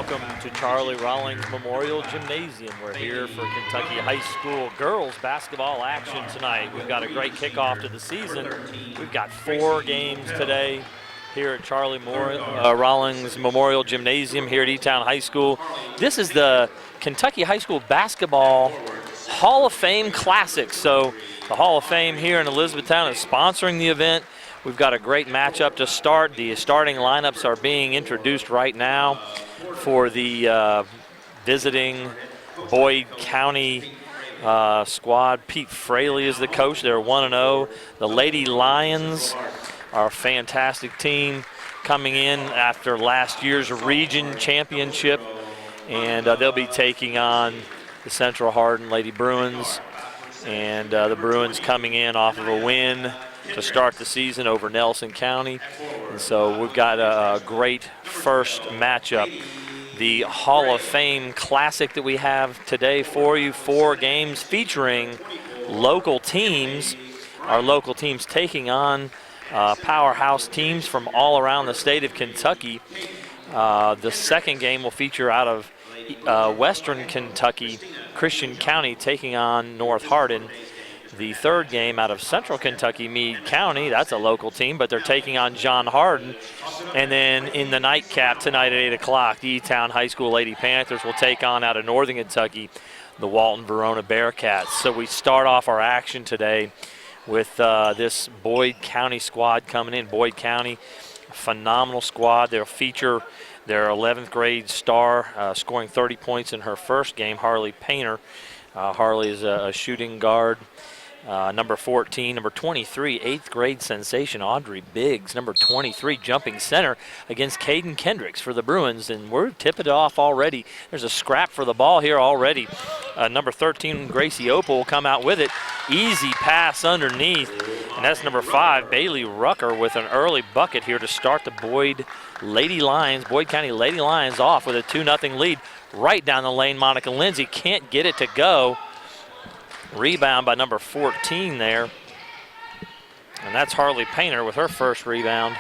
welcome to Charlie Rawlings Memorial Gymnasium. We're here for Kentucky High School girls basketball action tonight. We've got a great kickoff to the season. We've got 4 games today here at Charlie Rawlings Memorial Gymnasium here at E-Town High School. This is the Kentucky High School Basketball Hall of Fame Classic. So the Hall of Fame here in Elizabethtown is sponsoring the event. We've got a great matchup to start. The starting lineups are being introduced right now for the visiting Boyd County squad. Pete Fraley is the coach. They're 1-0. The Lady Lions are a fantastic team coming in after last year's region championship, and they'll be taking on the Central Hardin Lady Bruins, and the Bruins coming in off of a win to start the season over Nelson County. And so we've got a great first matchup. The Hall of Fame Classic that we have today for you, 4 games featuring local teams. Our local teams taking on powerhouse teams from all around the state of Kentucky. The second game will feature out of Western Kentucky, Christian County taking on North Hardin. The third game out of Central Kentucky, Meade County, that's a local team, but they're taking on John Hardin. And then in the nightcap tonight at 8 o'clock, the E-Town High School Lady Panthers will take on out of Northern Kentucky, the Walton Verona Bearcats. So we start off our action today with this Boyd County squad coming in. Boyd County, a phenomenal squad. They'll feature their 11th grade star scoring 30 points in her first game, Harley Painter. Harley is a shooting guard. Number 14, number 23, 8th grade sensation Audrey Biggs, number 23, jumping center against Caden Kendricks for the Bruins, and we're tipping it off already. There's a scrap for the ball here already. Number 13, Gracie Opal will come out with it. Easy pass underneath, and that's number 5, Bailey Rucker with an early bucket here to start the Boyd County Lady Lions off with a 2-0 lead. Right down the lane, Monica Lindsay can't get it to go. Rebound by number 14 there. And that's Harley Painter with her first rebound.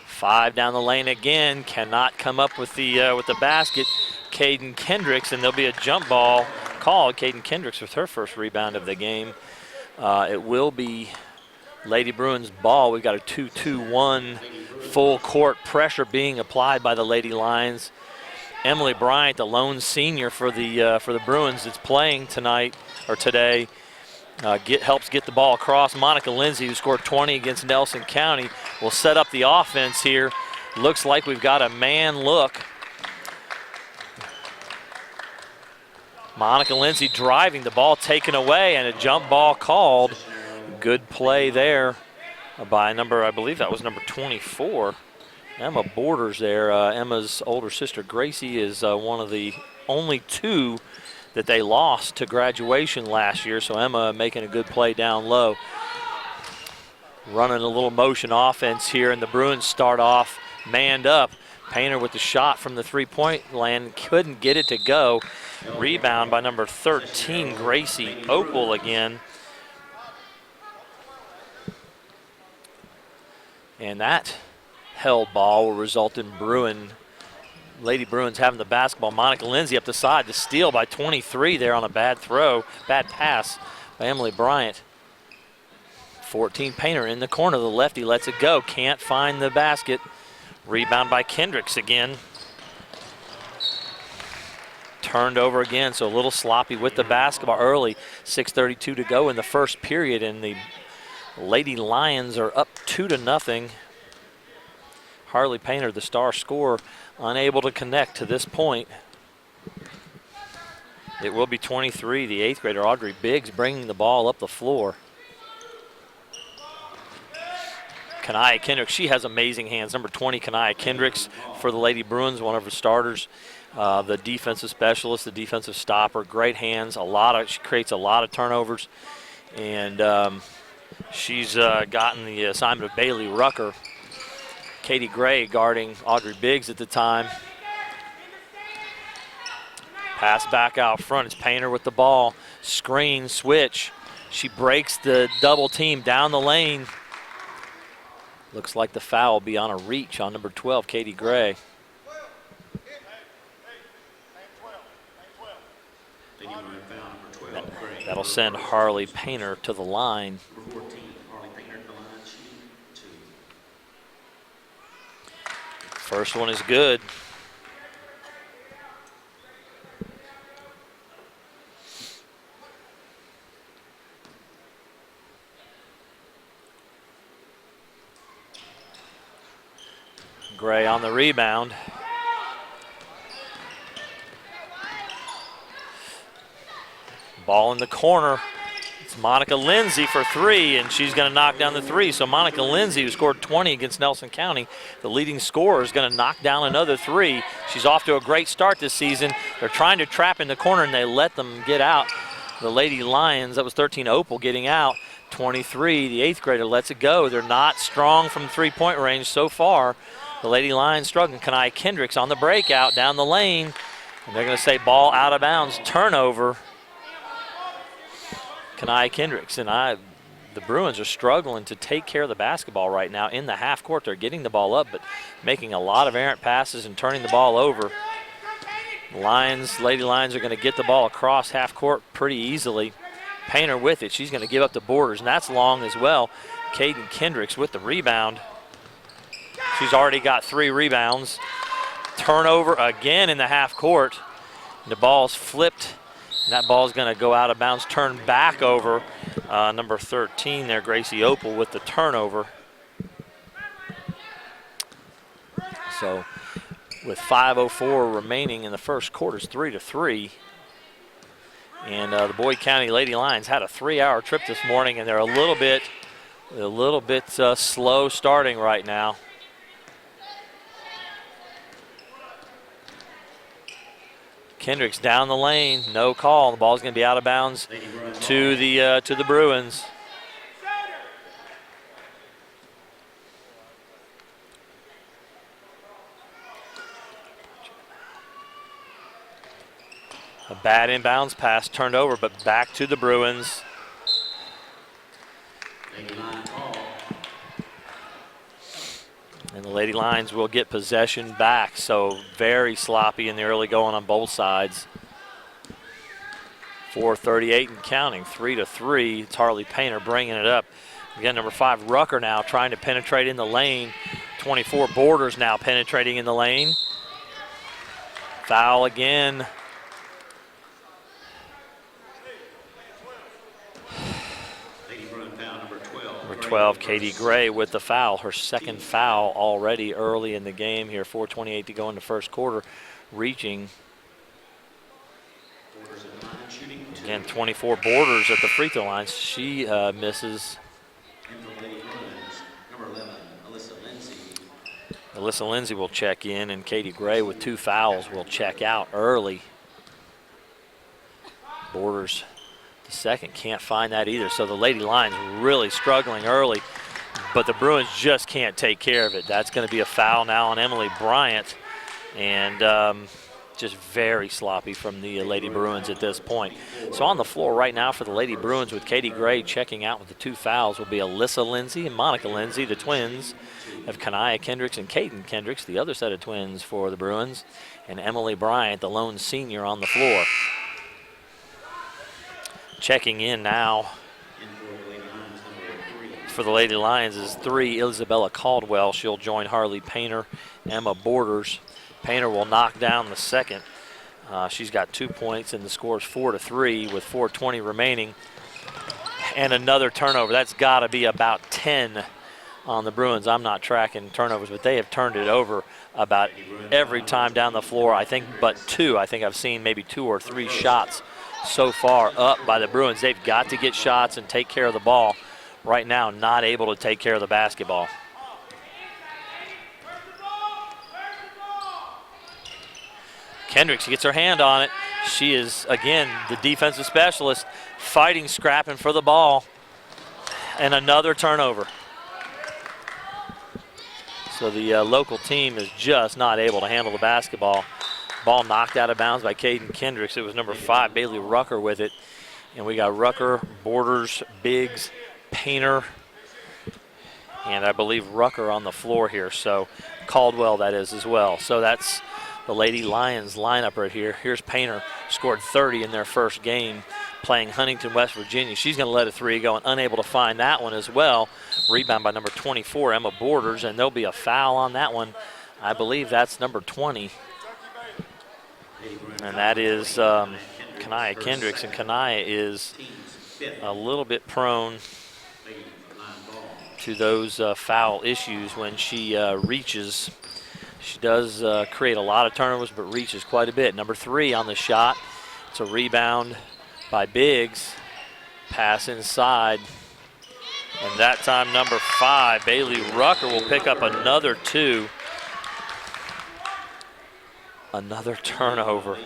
5 down the lane again. Cannot come up with the basket. Caden Kendricks, and there'll be a jump ball called. Caden Kendricks with her first rebound of the game. It will be Lady Bruins ball. We've got a 2-2-1 full court pressure being applied by the Lady Lions. Emily Bryant, the lone senior for the Bruins that's playing tonight or today, helps get the ball across. Monica Lindsay, who scored 20 against Nelson County, will set up the offense here. Looks like we've got a man look. Monica Lindsay driving, the ball taken away, and a jump ball called. Good play there by I believe that was number 24. Emma Borders there. Emma's older sister Gracie is one of the only 2 that they lost to graduation last year, so Emma making a good play down low. Running a little motion offense here, and the Bruins start off manned up. Painter with the shot from the 3-point land, couldn't get it to go. Rebound by number 13, Gracie Opal again. And that held ball will result in Lady Bruins having the basketball. Monica Lindsay up the side, the steal by 23 there on a bad pass by Emily Bryant. 14, Painter in the corner, the lefty lets it go, can't find the basket. Rebound by Kendricks again. Turned over again, so a little sloppy with the basketball early. 6:32 to go in the first period, and the Lady Lions are up 2-0. Harley Painter, the star scorer, unable to connect to this point. It will be 23, the 8th grader Audrey Biggs bringing the ball up the floor. Kanaya Kendricks, she has amazing hands. Number 20, Kanaya Kendricks for the Lady Bruins, one of her starters. The defensive specialist, the defensive stopper, great hands. She creates a lot of turnovers, and she's gotten the assignment of Bailey Rucker. Katie Gray guarding Audrey Biggs at the time. Pass back out front. It's Painter with the ball. Screen, switch. She breaks the double team down the lane. Looks like the foul will be on a reach on number 12, Katie Gray. That'll send Harley Painter to the line. First one is good. Gray on the rebound. Ball in the corner. It's Monica Lindsay for three, and she's going to knock down the three. So Monica Lindsay, who scored 20 against Nelson County, the leading scorer, is going to knock down another three. She's off to a great start this season. They're trying to trap in the corner, and they let them get out. The Lady Lions, that was 13 Opal getting out. 23, the 8th grader lets it go. They're not strong from three-point range so far. The Lady Lions struggling. Kanai Kendricks on the breakout down the lane. And they're going to say ball out of bounds, turnover. Kanai Kendricks, and the Bruins are struggling to take care of the basketball right now in the half court. They're getting the ball up, but making a lot of errant passes and turning the ball over. Lady Lions are going to get the ball across half court pretty easily. Painter with it. She's going to give up the borders, and that's long as well. Kaden Kendricks with the rebound. She's already got 3 rebounds. Turnover again in the half court. The ball's flipped. And that ball's going to go out of bounds, turn back over. Number 13 there, Gracie Opal, with the turnover. So with 5:04 remaining in the first quarter, it's 3-3. And the Boyd County Lady Lions had a 3-hour trip this morning, and they're a little bit slow starting right now. Kendricks down the lane, no call. The ball's going to be out of bounds to the Bruins. A bad inbounds pass turned over, but back to the Bruins. And the Lady Lions will get possession back. So very sloppy in the early going on both sides. 4:38 and counting, 3-3. It's Harley Painter bringing it up. Again, number 5, Rucker now trying to penetrate in the lane. 24, Borders now penetrating in the lane. Foul again. Number 12, Katie Gray with the foul. Her second foul already early in the game here. 4:28 to go in the first quarter. Reaching. Again, 24, Borders at the free throw line. She misses. Alyssa Lindsay will check in, and Katie Gray with 2 fouls will check out early. Borders, the second, can't find that either. So the Lady Lions really struggling early, but the Bruins just can't take care of it. That's going to be a foul now on Emily Bryant, and just very sloppy from the Lady Bruins at this point. So on the floor right now for the Lady Bruins with Katie Gray checking out with the 2 fouls will be Alyssa Lindsay and Monica Lindsay, the twins, of Kanaya Kendricks and Kaden Kendricks, the other set of twins for the Bruins, and Emily Bryant, the lone senior, on the floor. Checking in now for the Lady Lions is 3, Isabella Caldwell. She'll join Harley Painter, Emma Borders. Painter will knock down the second. She's got 2 points, and the score is 4-3 with 4:20 remaining. And another turnover. That's got to be about 10 on the Bruins. I'm not tracking turnovers, but they have turned it over about every time down the floor. I think but 2. I think I've seen maybe 2 or 3 shots so far up by the Bruins. They've got to get shots and take care of the ball. Right now, not able to take care of the basketball. Kendricks gets her hand on it. She is, again, the defensive specialist, fighting, scrapping for the ball. And another turnover. So the local team is just not able to handle the basketball. Ball knocked out of bounds by Kaden Kendricks. It was number 5, Bailey Rucker, with it. And we got Rucker, Borders, Biggs, Painter, and I believe Rucker on the floor here. So Caldwell, that is, as well. So that's the Lady Lions lineup right here. Here's Painter, scored 30 in their first game playing Huntington, West Virginia. She's going to let a three go and unable to find that one as well. Rebound by number 24, Emma Borders, and there'll be a foul on that one. I believe that's number 20. And that is Kanaya Kendricks, and Kanaya is a little bit prone to those foul issues when she reaches. She does create a lot of turnovers, but reaches quite a bit. Number 3 on the shot. It's a rebound by Biggs. Pass inside. And that time, number 5, Bailey Rucker, will pick up another 2. Another turnover.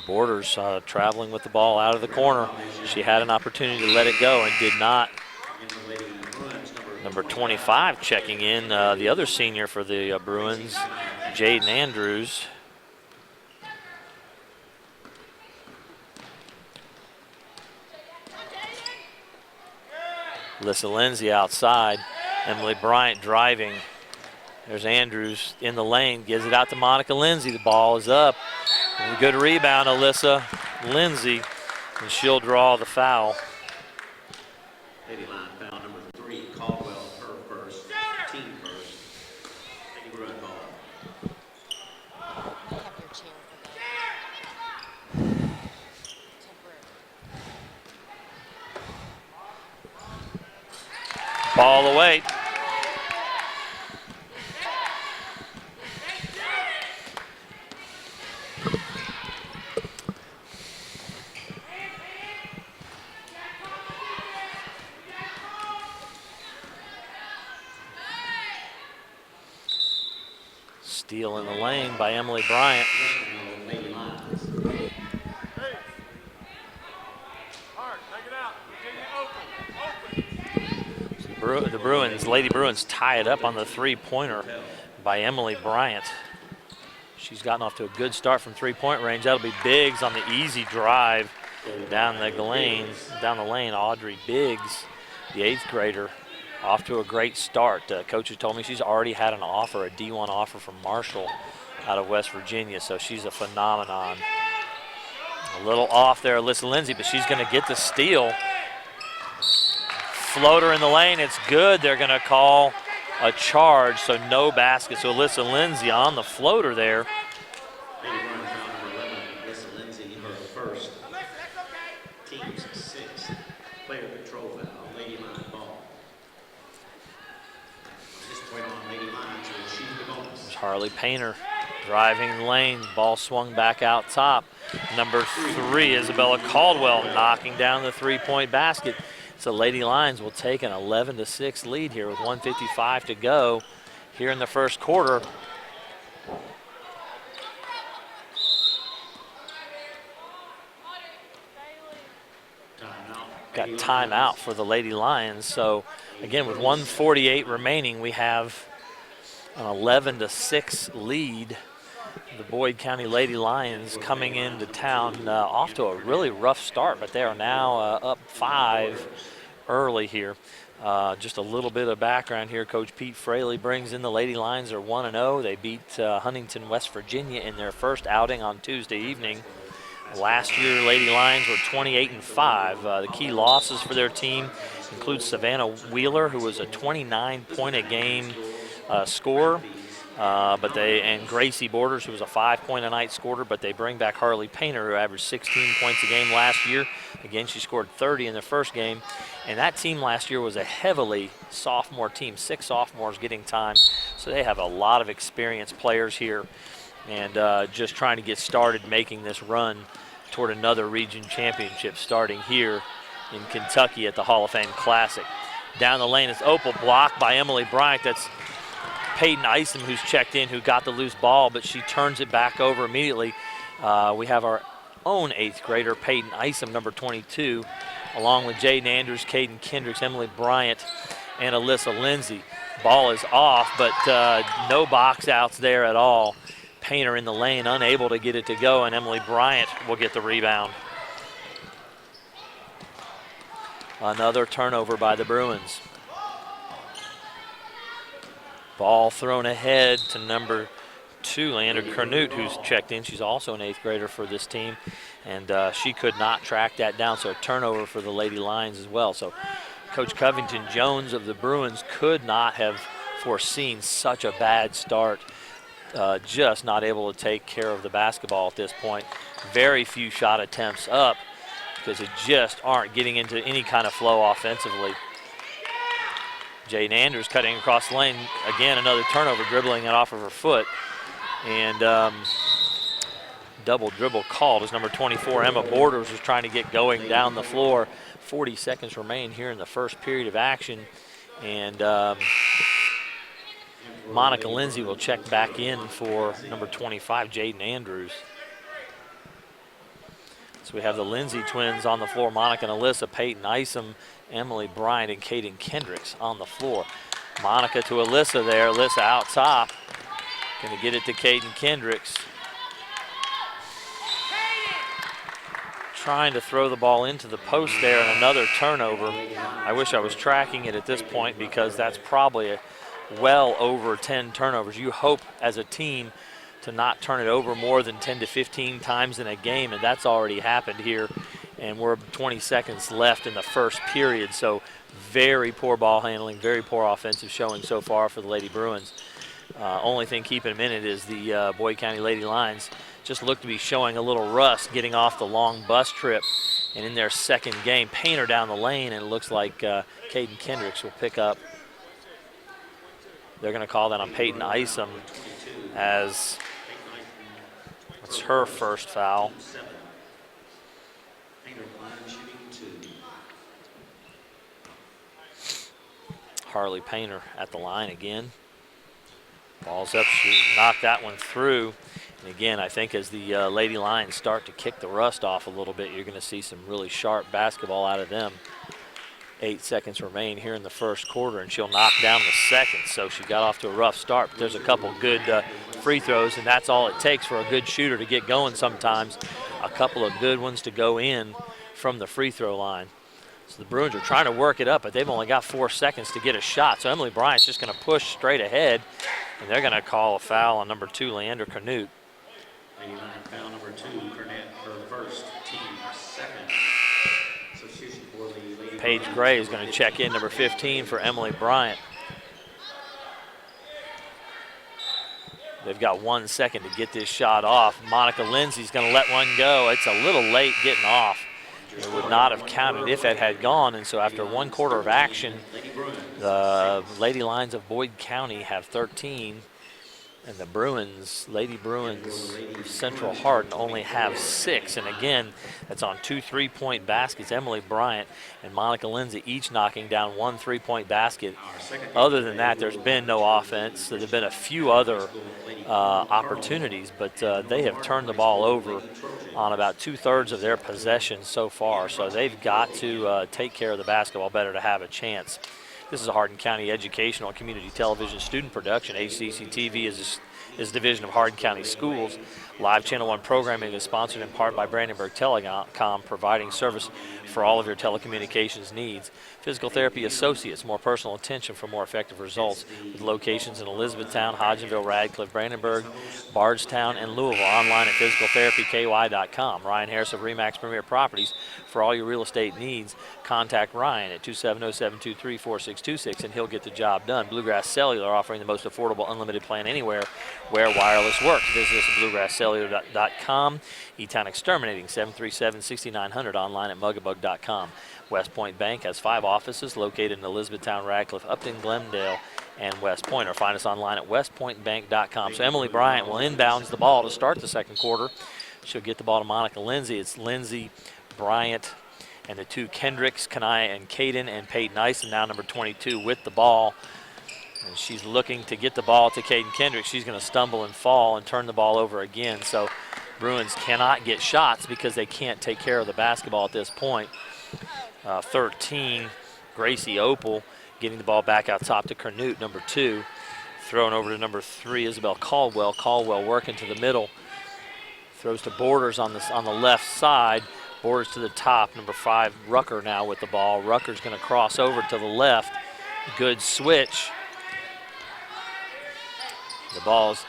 Borders traveling with the ball out of the corner. She had an opportunity to let it go and did not. Number 25 checking in, the other senior for the Bruins, Jaden Andrews. Alyssa Lindsay outside. Emily Bryant driving. There's Andrews in the lane, gives it out to Monica Lindsay. The ball is up. And a good rebound, Alyssa Lindsay, and she'll draw the foul. Lady line foul number 3, Caldwell, her first, team first. Lady Bruin ball. Ball away. Steal in the lane by Emily Bryant. The Bruins, Lady Bruins, tie it up on the three-pointer by Emily Bryant. She's gotten off to a good start from three-point range. That'll be Biggs on the easy drive down the lane. Audrey Biggs, the 8th grader, off to a great start. Coaches told me she's already had an offer, a D1 offer from Marshall out of West Virginia, so she's a phenomenon. A little off there, Alyssa Lindsay, but she's going to get the steal. Floater in the lane, it's good. They're going to call a charge, so no basket. So Alyssa Lindsay on the floater there. Alyssa Lindsay, her first, team's 6th player control foul, Lady Line ball. This point on Lady Line to achieve the bonus. Harley Painter driving the lane, ball swung back out top. Number 3, Isabella Caldwell, knocking down the three-point basket. So Lady Lions will take an 11-6 lead here with 1:55 to go here in the first quarter. Got timeout for the Lady Lions. So again, with 1:48 remaining, we have an 11-6 lead. The Boyd County Lady Lions coming into town off to a really rough start, but they are now up 5 early here. Just a little bit of background here. Coach Pete Fraley brings in the Lady Lions are 1-0. They beat Huntington, West Virginia in their first outing on Tuesday evening. Last year, Lady Lions were 28-5. The key losses for their team include Savannah Wheeler, who was a 29-point-a-game scorer. And Gracie Borders, who was a 5-point-a-night scorer, but they bring back Harley Painter, who averaged 16 points a game last year. Again, she scored 30 in the first game. And that team last year was a heavily sophomore team, 6 sophomores getting time. So they have a lot of experienced players here and just trying to get started making this run toward another region championship starting here in Kentucky at the Hall of Fame Classic. Down the lane is Opal, blocked by Emily Bryant. That's Peyton Isom who's checked in, who got the loose ball, but she turns it back over immediately. We have our own 8th grader, Peyton Isom, number 22, along with Jaden Andrews, Caden Kendricks, Emily Bryant, and Alyssa Lindsay. Ball is off, but no box outs there at all. Painter in the lane, unable to get it to go, and Emily Bryant will get the rebound. Another turnover by the Bruins. Ball thrown ahead to number 2, Leander Carnute, who's checked in. She's also an 8th grader for this team, and she could not track that down, so a turnover for the Lady Lions as well. So Coach Covington Jones of the Bruins could not have foreseen such a bad start, just not able to take care of the basketball at this point. Very few shot attempts up because they just aren't getting into any kind of flow offensively. Jaden Andrews cutting across the lane. Again, another turnover, dribbling it off of her foot. And double dribble called as number 24, Emma Borders, was trying to get going down the floor. 40 seconds remain here in the first period of action. And Monica Lindsay will check back in for number 25, Jaden Andrews. So we have the Lindsay twins on the floor, Monica and Alyssa, Peyton Isom, Emily Bryant, and Kaden Kendricks on the floor. Monica to Alyssa there, Alyssa out top. Gonna get it to Kaden Kendricks. Trying to throw the ball into the post there, and another turnover. I wish I was tracking it at this point because that's probably well over 10 turnovers. You hope as a team to not turn it over more than 10 to 15 times in a game, and that's already happened here. And we're 20 seconds left in the first period, so very poor ball handling, very poor offensive showing so far for the Lady Bruins. Only thing keeping them in it is the Boyd County Lady Lions just look to be showing a little rust getting off the long bus trip. And in their second game, Painter down the lane, and it looks like Kaden Kendricks will pick up. They're going to call that on Peyton Isom as it's her first foul. Harley Painter at the line again. Ball's up, she knocked that one through. And again, I think as the Lady Lions start to kick the rust off a little bit, you're going to see some really sharp basketball out of them. 8 seconds remain here in the first quarter, and she'll knock down the second. So she got off to a rough start, but there's a couple good free throws, and that's all it takes for a good shooter to get going sometimes. A couple of good ones to go in from the free throw line. So the Bruins are trying to work it up, but they've only got 4 seconds to get a shot. So Emily Bryant's just going to push straight ahead, and they're going to call a foul on number 2, Leander Carnute. Lady Lion foul number 2, Cornette, her first, team second. Substitution for the Lady Paige Gray is going to check in, number 15, for Emily Bryant. They've got 1 second to get this shot off. Monica Lindsay's going to let one go. It's a little late getting off. It would not have counted if it had gone, and so after 1 quarter of action, the Lady Lions of Boyd County have 13, and the Bruins, Lady Bruins Central Hardin, only have 6. And again, that's on 2 3-point baskets. Emily Bryant and Monica Lindsay each knocking down 1 3-point basket. Other than that, there's been no offense. There have been a few other opportunities, but they have turned the ball over on about 2/3 of their possessions so far. So they've got to take care of the basketball better to have a chance. This is a Hardin County Educational and Community Television student production. HCEC-TV is a division of Hardin County Schools. Live Channel 1 programming is sponsored in part by Brandenburg Telecom, providing service for all of your telecommunications needs. Physical Therapy Associates, more personal attention for more effective results, with locations in Elizabethtown, Hodgenville, Radcliffe, Brandenburg, Bardstown, and Louisville. Online at physicaltherapyky.com. Ryan Harris of Remax Premier Properties. For all your real estate needs, contact Ryan at 270-723-4626, and he'll get the job done. Bluegrass Cellular, offering the most affordable unlimited plan anywhere where wireless works. Visit us at bluegrasscellular.com. E-Town Exterminating, 737-6900, online at mugabug.com. West Point Bank has 5 offices located in Elizabethtown, Radcliffe, Upton, Glendale, and West Point. Or find us online at westpointbank.com. So Emily Bryant will inbounds the ball to start the second quarter. She'll get the ball to Monica Lindsay. It's Lindsay, Bryant, and the 2 Kendricks, Kanaya and Kaden, and Peyton Isom, now number 22, with the ball. And she's looking to get the ball to Kaden Kendricks. She's going to stumble and fall and turn the ball over again. So Bruins cannot get shots because they can't take care of the basketball at this point. 13, Gracie Opal getting the ball back out top to Carnute, number 2. thrown over to number 3, Isabel Caldwell. Caldwell working to the middle. Throws to Borders on the left side. Borders to the top. Number 5, Rucker now with the ball. Rucker's going to cross over to the left. Good switch. The ball's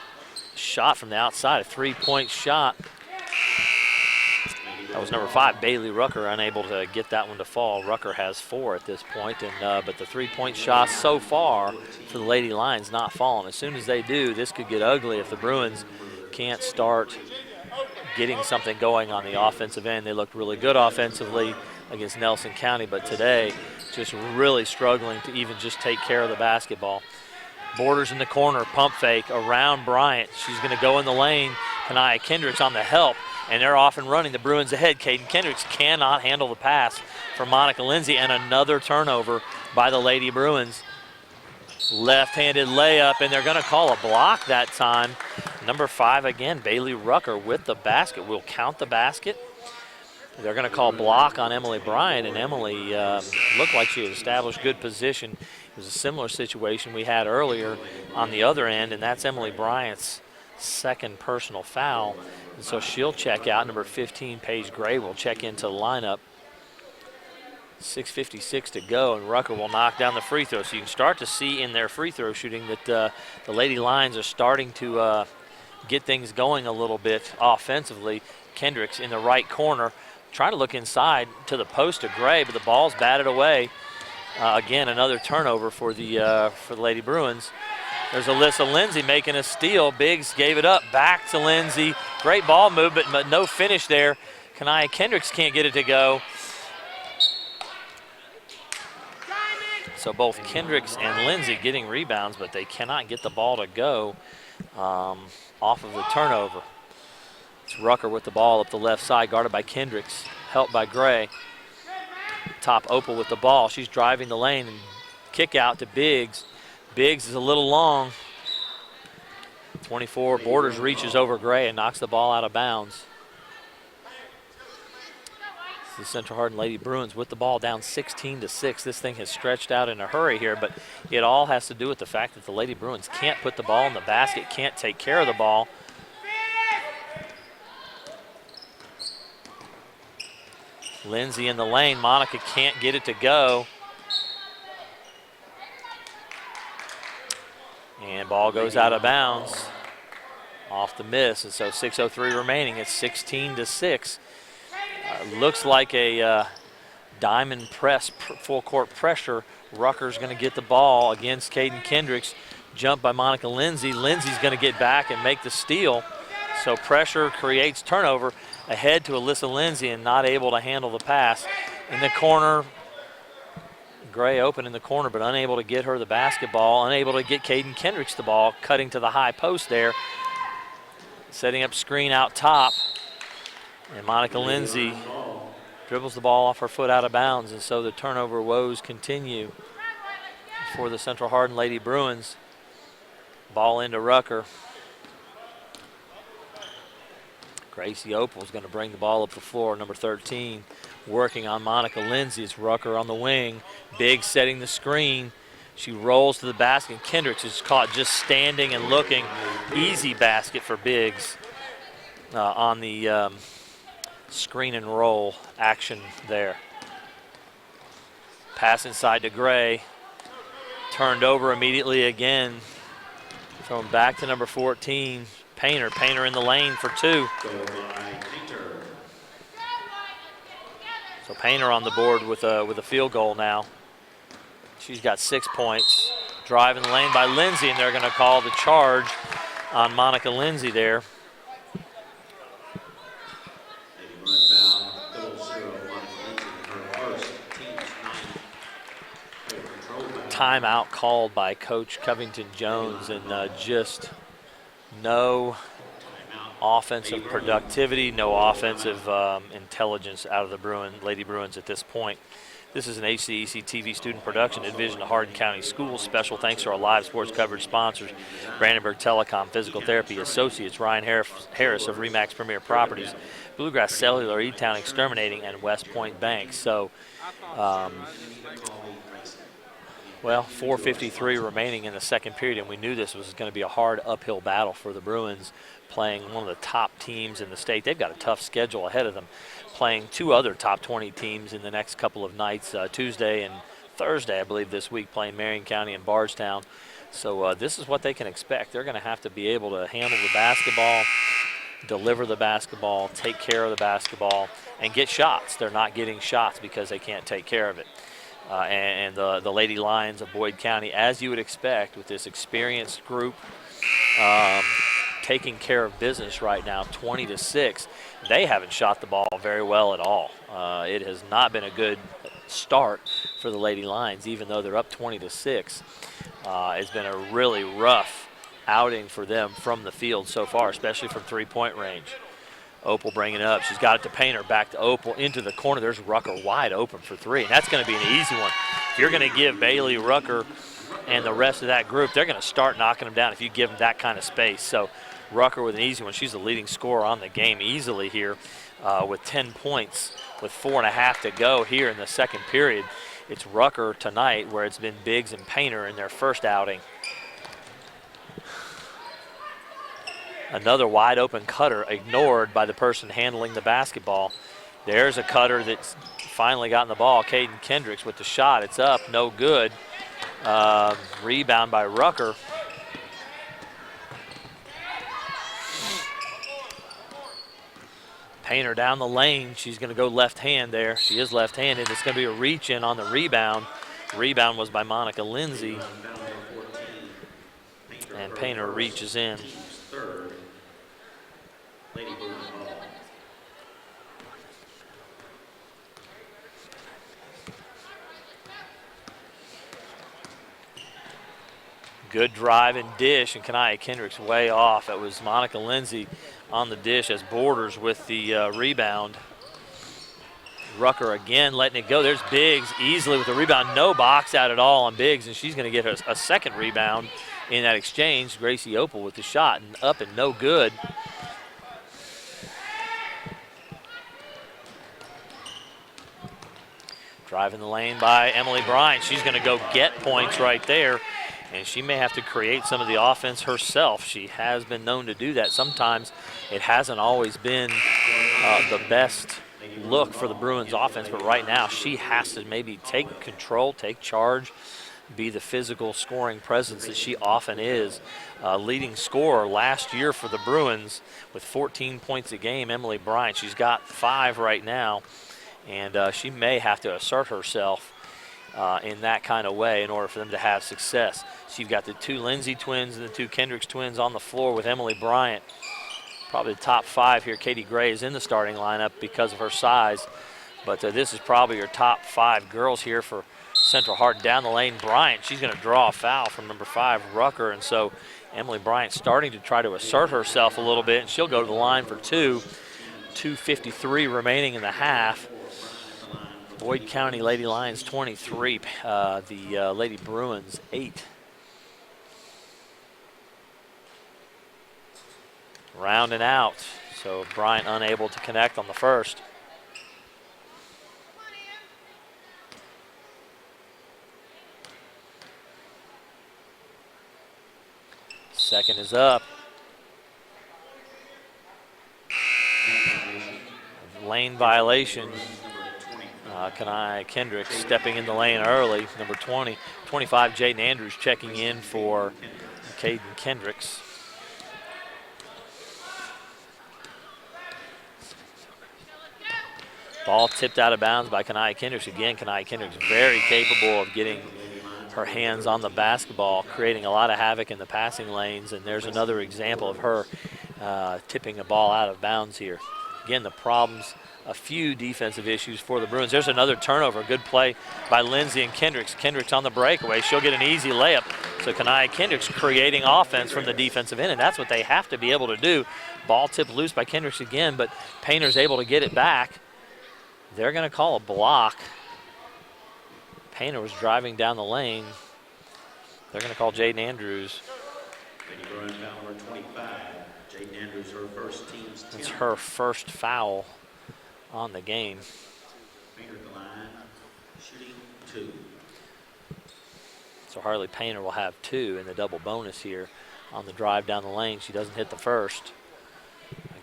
shot from the outside, a 3-point shot. That was number 5, Bailey Rucker, unable to get that one to fall. Rucker has 4 at this point, but the 3-point shot so far for the Lady Lions not falling. As soon as they do, this could get ugly if the Bruins can't start getting something going on the offensive end. They looked really good offensively against Nelson County, but today just really struggling to even just take care of the basketball. Borders in the corner, pump fake around Bryant. She's going to go in the lane. Kanaya Kendricks on the help, and they're off and running. The Bruins ahead. Caden Kendricks cannot handle the pass from Monica Lindsay, and another turnover by the Lady Bruins. Left-handed layup, and they're going to call a block that time. Number 5 again, Bailey Rucker with the basket. We'll count the basket. They're going to call block on Emily Bryant, and Emily looked like she had established good position. It was a similar situation we had earlier on the other end, and that's Emily Bryant's second personal foul. And so she'll check out. Number 15, Paige Gray, will check into the lineup. 6:56 to go, and Rucker will knock down the free throw. So you can start to see in their free throw shooting that the Lady Lions are starting to get things going a little bit offensively. Kendricks in the right corner, trying to look inside to the post of Gray, but the ball's batted away. Again, another turnover for the Lady Bruins. There's Alyssa Lindsay making a steal. Biggs gave it up, back to Lindsay. Great ball movement, but no finish there. Kanaya Kendricks can't get it to go. So both Kendricks and Lindsay getting rebounds, but they cannot get the ball to go off of the turnover. It's Rucker with the ball up the left side, guarded by Kendricks, helped by Gray. Top Opal with the ball. She's driving the lane and kick out to Biggs. Biggs is a little long. 24, Borders reaches over Gray and knocks the ball out of bounds. The Central Hardin Lady Bruins with the ball down 16-6. This thing has stretched out in a hurry here, but it all has to do with the fact that the Lady Bruins can't put the ball in the basket, can't take care of the ball. Lindsay in the lane. Monica can't get it to go. And ball goes out of bounds off the miss. And so 6:03 remaining. It's 16-6. Looks like a diamond press, full court pressure. Rucker's going to get the ball against Caden Kendricks. Jump by Monica Lindsay. Lindsay's going to get back and make the steal. So pressure creates turnover. Ahead to Alyssa Lindsay and not able to handle the pass. In the corner, Gray open in the corner, but unable to get her the basketball, unable to get Caden Kendricks the ball, cutting to the high post there. Setting up screen out top. And Monica Lindsay dribbles the ball off her foot out of bounds, and so the turnover woes continue for the Central Hardin Lady Bruins. Ball into Rucker. Gracie Opal is going to bring the ball up the floor, number 13, working on Monica Lindsay. It's Rucker on the wing. Biggs setting the screen. She rolls to the basket. Kendricks is caught just standing and looking. Easy basket for Biggs on the screen and roll action there. Pass inside to Gray. Turned over immediately again. Thrown back to number 14. Painter in the lane for 2. So Painter on the board with a field goal now. She's got 6 points. Driving the lane by Lindsay, and they're going to call the charge on Monica Lindsay there. Timeout called by Coach Covington Jones, and just no offensive productivity, no offensive intelligence out of the Lady Bruins at this point. This is an HCEC-TV student production, Division of Hardin County Schools. Special thanks to our live sports coverage sponsors, Brandenburg Telecom, Physical Therapy Associates, Ryan Harris of Remax Premier Properties, Bluegrass Cellular, E-Town Exterminating, and West Point Bank. So Well, 4:53 remaining in the second period, and we knew this was going to be a hard uphill battle for the Bruins, playing one of the top teams in the state. They've got a tough schedule ahead of them, playing two other top 20 teams in the next couple of nights, Tuesday and Thursday, I believe, this week, playing Marion County and Bardstown. So this is what they can expect. They're going to have to be able to handle the basketball, deliver the basketball, take care of the basketball, and get shots. They're not getting shots because they can't take care of it. And the Lady Lions of Boyd County, as you would expect with this experienced group, taking care of business right now, 20-6. They haven't shot the ball very well at all. It has not been a good start for the Lady Lions, even though they're up 20-6. It's been a really rough outing for them from the field so far, especially from three-point range. Opal bringing it up. She's got it to Painter, back to Opal, into the corner. There's Rucker wide open for three, and that's going to be an easy one. If you're going to give Bailey, Rucker, and the rest of that group, they're going to start knocking them down if you give them that kind of space. So Rucker with an easy one. She's the leading scorer on the game easily here with 10 points with 4.5 to go here in the second period. It's Rucker tonight, where it's been Biggs and Painter in their first outing. Another wide open cutter ignored by the person handling the basketball. There's a cutter that's finally gotten the ball. Caden Kendricks with the shot. It's up, no good. Rebound by Rucker. Painter down the lane. She's going to go left hand there. She is left-handed. It's going to be a reach in on the rebound. Rebound was by Monica Lindsay. And Painter reaches in. Good drive and dish, and Kanaya Kendricks way off. It was Monica Lindsay on the dish as Borders with the rebound. Rucker again letting it go. There's Biggs easily with the rebound. No box out at all on Biggs, and she's going to get a second rebound in that exchange. Gracie Opal with the shot, and up and no good. Driving the lane by Emily Bryant. She's going to go get points right there. And she may have to create some of the offense herself. She has been known to do that. Sometimes it hasn't always been the best look for the Bruins offense, but right now she has to maybe take control, take charge, be the physical scoring presence that she often is. Leading scorer last year for the Bruins with 14 points a game, Emily Bryant. She's got 5 right now, and she may have to assert herself in that kind of way in order for them to have success. So you've got the two Lindsay twins and the two Kendricks twins on the floor with Emily Bryant. Probably the top 5 here. Katie Gray is in the starting lineup because of her size, but this is probably your top 5 girls here for Central Hardin. Down the lane, Bryant, she's going to draw a foul from number 5, Rucker, and so Emily Bryant starting to try to assert herself a little bit, and she'll go to the line for 2. 2:53 remaining in the half. Boyd County Lady Lions 23, the Lady Bruins 8. Rounding out, so Bryant unable to connect on the first. Second is up. Lane violation. Kanai Kendricks stepping in the lane early. Number 20, 25, Jaden Andrews checking in for Caden Kendricks. Ball tipped out of bounds by Kanai Kendricks. Again, Kanai Kendricks very capable of getting her hands on the basketball, creating a lot of havoc in the passing lanes, and there's another example of her tipping a ball out of bounds here. Again, the problems, a few defensive issues for the Bruins. There's another turnover. Good play by Lindsay and Kendricks. Kendricks on the breakaway. She'll get an easy layup. So Kanai Kendricks creating offense from the defensive end, and that's what they have to be able to do. Ball tipped loose by Kendricks again, but Painter's able to get it back. They're going to call a block. Painter was driving down the lane. They're going to call Jaden Andrews. Number 25. Jaden Andrews, her first team's 10. It's her first foul on the game. Painter at the line, shooting 2. So Harley Painter will have 2 in the double bonus here on the drive down the lane. She doesn't hit the first.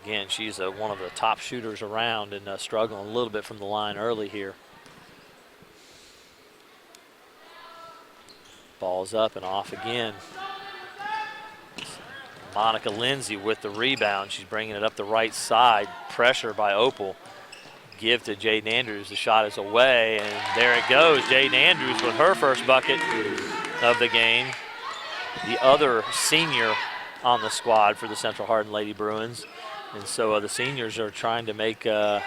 Again, she's one of the top shooters around and struggling a little bit from the line early here. Ball's up and off again. Monica Lindsay with the rebound. She's bringing it up the right side. Pressure by Opal. Give to Jaden Andrews. The shot is away, and there it goes. Jaden Andrews with her first bucket of the game. The other senior on the squad for the Central Hardin Lady Bruins. And so the seniors are trying to make a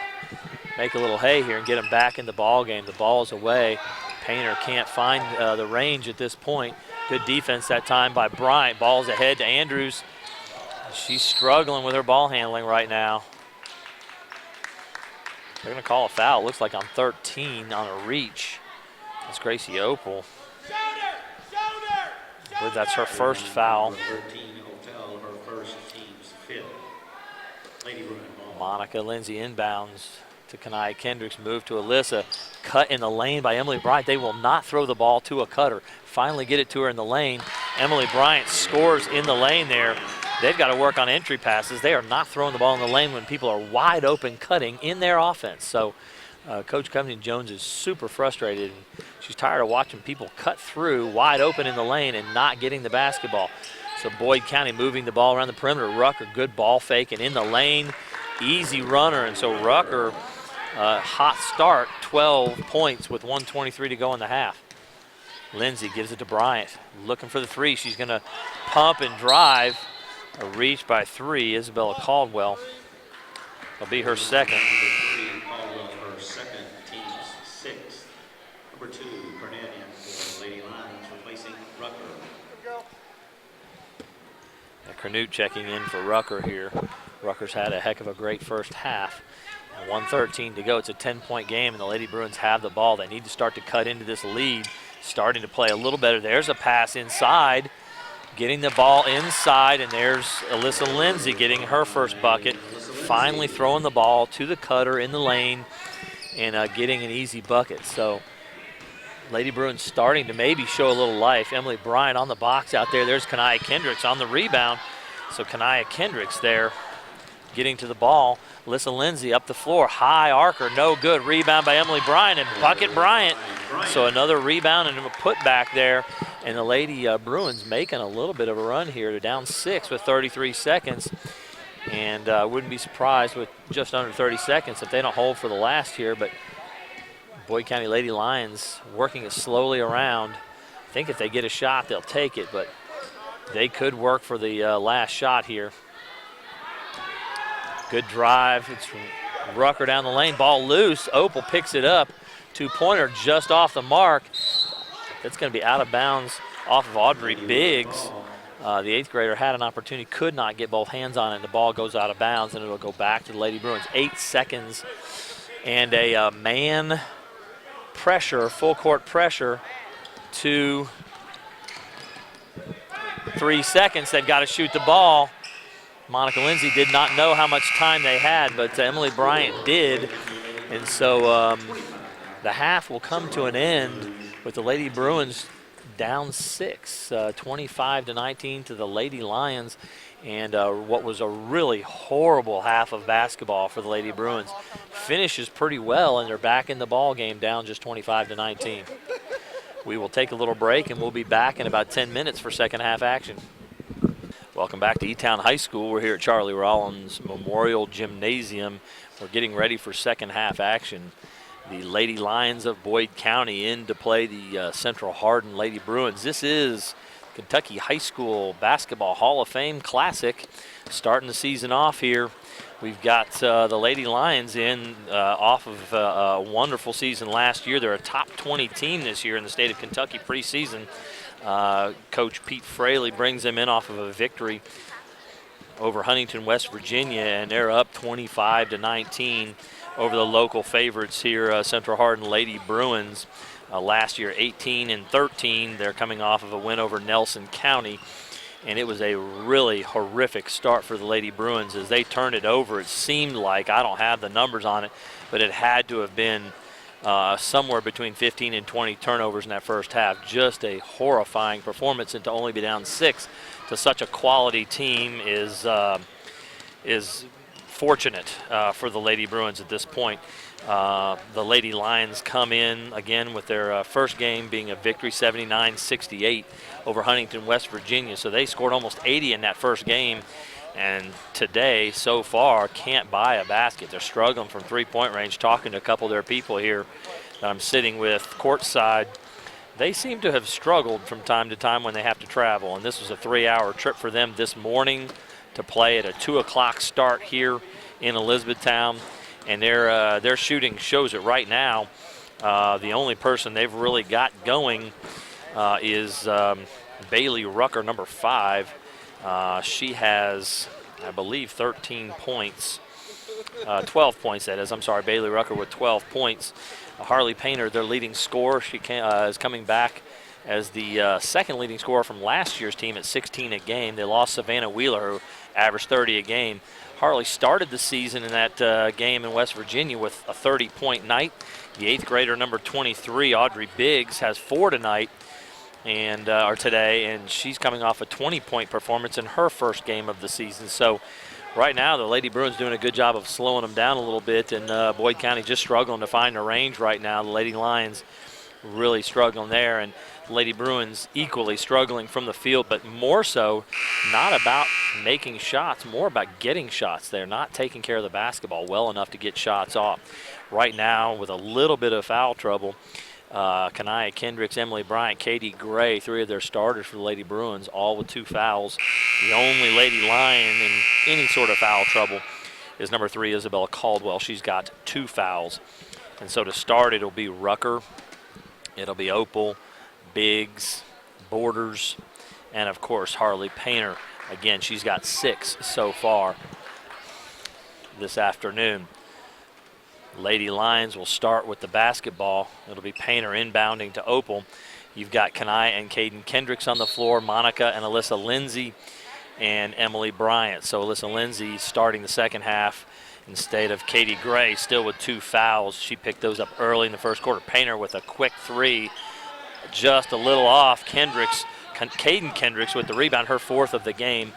little hay here and get them back in the ball game. The ball is away. Painter can't find the range at this point. Good defense that time by Bryant. Ball's ahead to Andrews. She's struggling with her ball handling right now. They're going to call a foul. Looks like on 13 on a reach. That's Gracie Opal. I believe that's her first foul. 13 Hotel, her first, team's 5th. Lady Bruin ball. Monica Lindsay inbounds to Kanaya Kendricks. Move to Alyssa. Cut in the lane by Emily Bryant. They will not throw the ball to a cutter. Finally get it to her in the lane. Emily Bryant scores in the lane there. They've got to work on entry passes. They are not throwing the ball in the lane when people are wide open cutting in their offense. So Coach Covington Jones is super frustrated. She's tired of watching people cut through wide open in the lane and not getting the basketball. So Boyd County moving the ball around the perimeter. Rucker, good ball fake and in the lane. Easy runner, and so Rucker, hot start, 12 points with 1:23 to go in the half. Lindsay gives it to Bryant, looking for the 3. She's going to pump and drive. A reach by 3, Isabella Caldwell. It'll be her second. Caldwell, her second, team's 6th. Number 2, Bernadian for Lady Lions, replacing Rucker. Canute checking in for Rucker here. Rucker's had a heck of a great first half. And 1:13 to go. It's a 10-point game, and the Lady Bruins have the ball. They need to start to cut into this lead. Starting to play a little better. There's a pass inside. Getting the ball inside, and there's Alyssa Lindsay getting her first bucket. Finally throwing the ball to the cutter in the lane and getting an easy bucket. So Lady Bruins starting to maybe show a little life. Emily Bryant on the box out there. There's Kanaya Kendricks on the rebound. So Kanaya Kendricks there getting to the ball. Alyssa Lindsay up the floor. High arcer, no good. Rebound by Emily Bryant and bucket Bryant. So another rebound and a putback there. And the Lady Bruins making a little bit of a run here. They're down 6 with 33 seconds. And wouldn't be surprised with just under 30 seconds if they don't hold for the last here. But Boyd County Lady Lions working it slowly around. I think if they get a shot, they'll take it. But they could work for the last shot here. Good drive. It's Rucker down the lane. Ball loose. Opal picks it up. 2-pointer just off the mark. That's going to be out of bounds off of Audrey Biggs. The 8th grader had an opportunity, could not get both hands on it, and the ball goes out of bounds, and it'll go back to the Lady Bruins. 8 seconds and a man pressure, full court pressure to 3 seconds. They've got to shoot the ball. Monica Lindsay did not know how much time they had, but Emily Bryant did. And so the half will come to an end with the Lady Bruins down 6, 25-19 to the Lady Lions. And what was a really horrible half of basketball for the Lady Bruins finishes pretty well, and they're back in the ball game down just 25-19. We will take a little break, and we'll be back in about 10 minutes for second half action. Welcome back to E-Town High School. We're here at Charlie Rollins Memorial Gymnasium. We're getting ready for second half action. The Lady Lions of Boyd County in to play the Central Hardin Lady Bruins. This is Kentucky High School Basketball Hall of Fame Classic. Starting the season off here, we've got the Lady Lions in off of a wonderful season last year. They're a top 20 team this year in the state of Kentucky preseason. Coach Pete Fraley brings them in off of a victory over Huntington, West Virginia, and they're up 25-19 over the local favorites here, Central Hardin Lady Bruins. Last year, 18-13. They're coming off of a win over Nelson County, and it was a really horrific start for the Lady Bruins as they turned it over. It seemed like, I don't have the numbers on it, but it had to have been somewhere between 15 and 20 turnovers in that first half. Just a horrifying performance, and to only be down 6 to such a quality team is fortunate for the Lady Bruins at this point. The Lady Lions come in again with their first game being a victory, 79-68 over Huntington, West Virginia. So they scored almost 80 in that first game, and today so far can't buy a basket. They're struggling from three-point range. Talking to a couple of their people here that I'm sitting with courtside, they seem to have struggled from time to time when they have to travel, and this was a 3-hour trip for them this morning to play at a 2 o'clock start here in Elizabethtown. And their shooting shows it right now. The only person they've really got going is Bailey Rucker, number 5. She has, I believe, 13 points. 12 points, that is. I'm sorry, Bailey Rucker with 12 points. Harley Painter, their leading scorer, she is coming back as the second leading scorer from last year's team at 16 a game. They lost Savannah Wheeler, who averaged 30 a game. Harley started the season in that game in West Virginia with a 30-point night. The 8th grader, number 23, Audrey Biggs, has 4 tonight or today, and she's coming off a 20-point performance in her first game of the season. So right now the Lady Bruins doing a good job of slowing them down a little bit, and Boyd County just struggling to find the range right now. The Lady Lions really struggling there, and Lady Bruins equally struggling from the field, but more so not about making shots, more about getting shots. They're not taking care of the basketball well enough to get shots off. Right now, with a little bit of foul trouble, Kanaya Kendricks, Emily Bryant, Katie Gray, 3 of their starters for the Lady Bruins, all with 2 fouls. The only Lady Lion in any sort of foul trouble is number 3, Isabella Caldwell. She's got 2 fouls. And so to start, it'll be Rucker, it'll be Opal, Biggs, Borders, and of course Harley Painter. Again, she's got 6 so far this afternoon. Lady Lions will start with the basketball. It'll be Painter inbounding to Opal. You've got Kanaya and Caden Kendricks on the floor, Monica and Alyssa Lindsay, and Emily Bryant. So Alyssa Lindsay starting the second half instead of Katie Gray, still with 2 fouls. She picked those up early in the first quarter. Painter with a quick 3. Just a little off. Caden Kendricks with the rebound, her 4th of the game.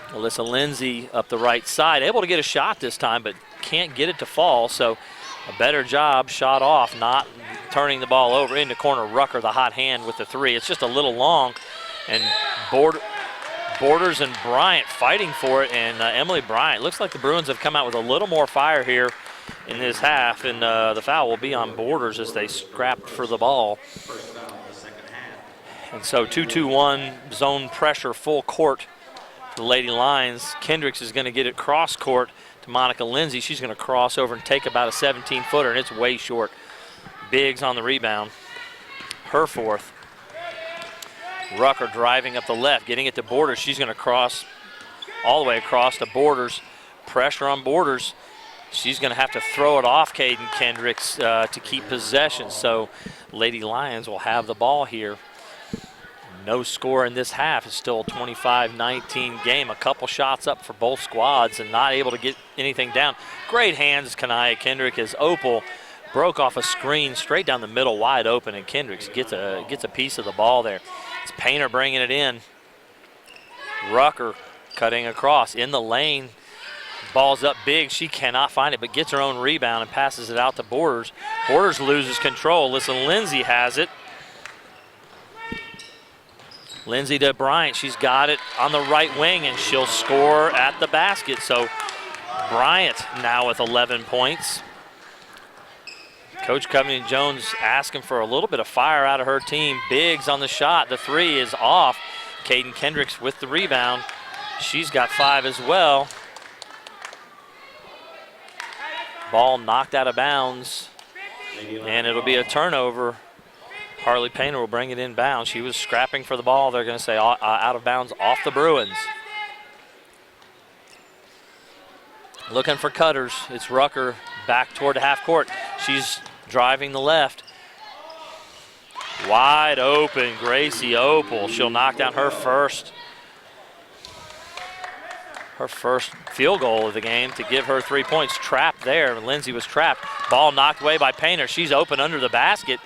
Alyssa Lindsay up the right side, able to get a shot this time, but can't get it to fall. So a better job, shot off, not turning the ball over into corner. Rucker, the hot hand with the 3. It's just a little long, and Borders and Bryant fighting for it, and Emily Bryant. Looks like the Bruins have come out with a little more fire here in this half, and the foul will be on Borders as they scrapped for the ball. And so 2-2-1 zone pressure full court for the Lady Lions. Kendricks is going to get it cross court to Monica Lindsay. She's going to cross over and take about a 17-footer, and it's way short. Biggs on the rebound, her 4th. Rucker driving up the left, getting it to Borders. She's going to cross all the way across to Borders. Pressure on Borders. She's going to have to throw it off Caden Kendricks to keep possession. So Lady Lions will have the ball here. No score in this half. It's still a 25-19 game. A couple shots up for both squads and not able to get anything down. Great hands, Kanaya Kendrick, as Opal broke off a screen straight down the middle, wide open, and Kendricks gets a piece of the ball there. It's Painter bringing it in. Rucker cutting across in the lane. Ball's up big. She cannot find it, but gets her own rebound and passes it out to Borders. Borders loses control. Listen, Lindsay has it. Lindsay to Bryant. She's got it on the right wing, and she'll score at the basket. So Bryant now with 11 points. Coach Covington-Jones asking for a little bit of fire out of her team. Biggs on the shot. The 3 is off. Caden Kendricks with the rebound. She's got 5 as well. Ball knocked out of bounds, and it'll be a turnover. Harley Painter will bring it inbounds. She was scrapping for the ball. They're going to say out of bounds off the Bruins. Looking for cutters. It's Rucker back toward the half court. She's driving the left. Wide open, Gracie Opal. She'll knock down her first. her first field goal of the game to give her 3 points. Trapped there. Lindsay was trapped. Ball knocked away by Painter. She's open under the basket.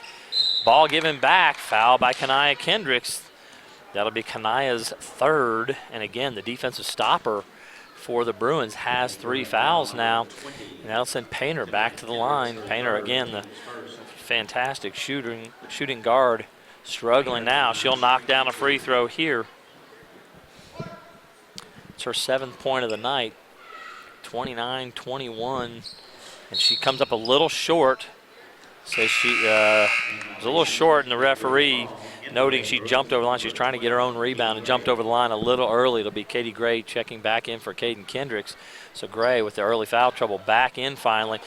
Ball given back. Foul by Kanaya Kendricks. That'll be Kanaya's third. And again, the defensive stopper for the Bruins has 3 fouls now. And that'll send Painter back to the line. Painter, again, the fantastic shooting guard, struggling now. She'll knock down a free throw here. It's her 7th point of the night, 29-21. And she comes up a little short. Says she was a little short, and the referee noting she jumped over the line. She was trying to get her own rebound and jumped over the line a little early. It'll be Katie Gray checking back in for Caden Kendricks. So Gray with the early foul trouble back in finally.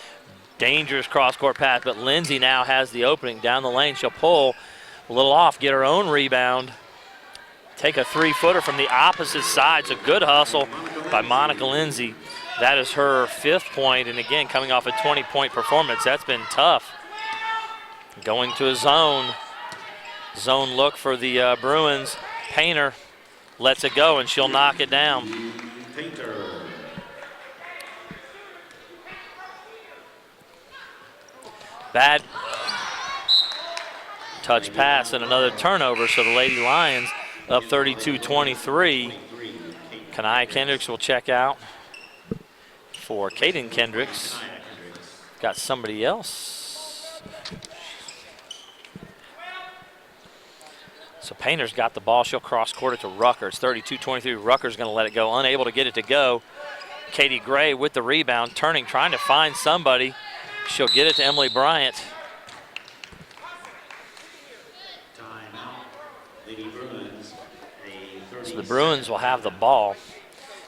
Dangerous cross-court pass, but Lindsay now has the opening down the lane. She'll pull a little off, get her own rebound, take a 3-footer from the opposite side. It's a good hustle by Monica Lindsay. That is her 5th point, and again, coming off a 20-point performance. That's been tough. Going to a zone look for the Bruins. Painter lets it go, and she'll knock it down. Bad touch pass and another turnover, so the Lady Lions up 32-23. Kanaya Kendricks will check out for Caden Kendricks. Got somebody else. So Painter's got the ball. She'll cross court it to Rucker. It's 32-23. Rucker's going to let it go. Unable to get it to go. Katie Gray with the rebound, turning, trying to find somebody. She'll get it to Emily Bryant. So the Bruins will have the ball.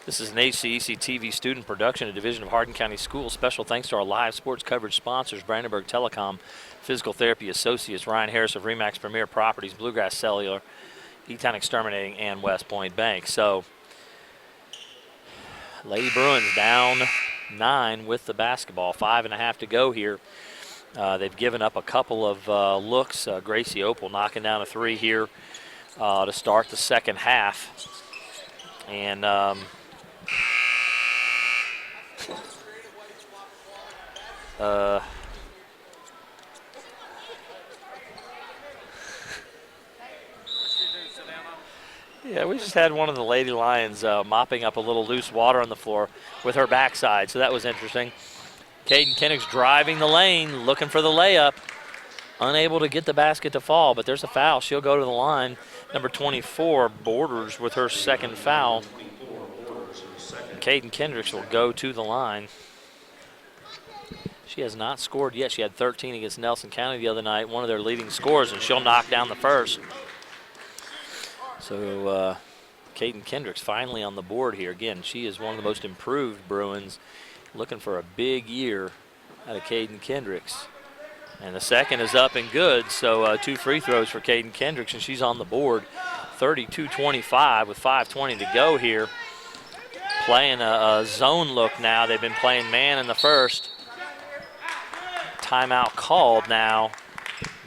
This is an HCEC-TV student production, a division of Hardin County Schools. Special thanks to our live sports coverage sponsors, Brandenburg Telecom, Physical Therapy Associates, Ryan Harris of Remax Premier Properties, Bluegrass Cellular, E-Town Exterminating, and West Point Bank. So Lady Bruins down 9 with the basketball. 5.5 to go here. They've given up a couple of looks. Gracie Opal knocking down a 3 here to start the second half. And yeah, we just had one of the Lady Lions mopping up a little loose water on the floor with her backside, so that was interesting. Caden Kendricks driving the lane, looking for the layup. Unable to get the basket to fall, but there's a foul. She'll go to the line. Number 24, Borders with her second foul. Caden Kendricks will go to the line. She has not scored yet. She had 13 against Nelson County the other night, one of their leading scorers, and she'll knock down the first. So Caden Kendricks finally on the board here. Again, she is one of the most improved Bruins. Looking for a big year out of Caden Kendricks. And the second is up and good, so 2 free throws for Caden Kendricks, and she's on the board. 32-25 with 5:20 to go here. Playing a zone look now. They've been playing man in the first. Timeout called now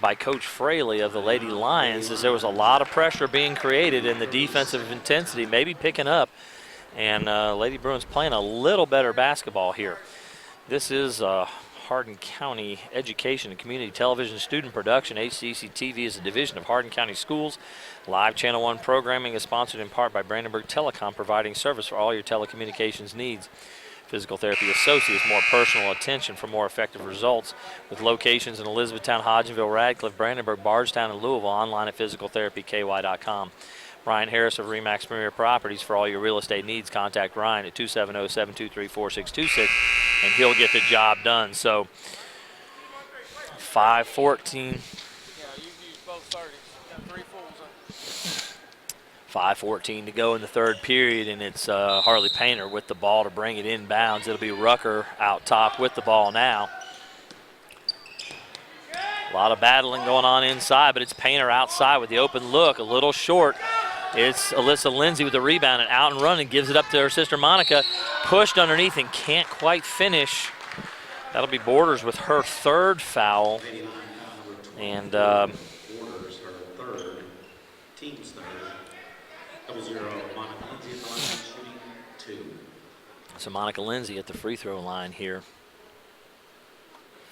by Coach Fraley of the Lady Lions, as there was a lot of pressure being created and the defensive intensity maybe picking up. And Lady Bruins playing a little better basketball here. This is Hardin County Education and Community Television student production. HCEC-TV is a division of Hardin County Schools. Live Channel 1 programming is sponsored in part by Brandenburg Telecom, providing service for all your telecommunications needs. Physical Therapy Associates, more personal attention for more effective results, with locations in Elizabethtown, Hodgenville, Radcliffe, Brandenburg, Bardstown, and Louisville. Online at physicaltherapyky.com. Ryan Harris of Remax Premier Properties. For all your real estate needs, contact Ryan at 270-723-4626, and he'll get the job done. So 5:14. 5:14 to go in the third period, and it's Harley Painter with the ball to bring it inbounds. It'll be Rucker out top with the ball now. A lot of battling going on inside, but it's Painter outside with the open look, a little short. It's Alyssa Lindsay with the rebound and out and running, gives it up to her sister Monica. Pushed underneath and can't quite finish. That'll be Borders with her third foul. And Borders her third, team's third. 0-0, Monica Lindsay at the line, shooting 2. So Monica Lindsay at the free throw line here.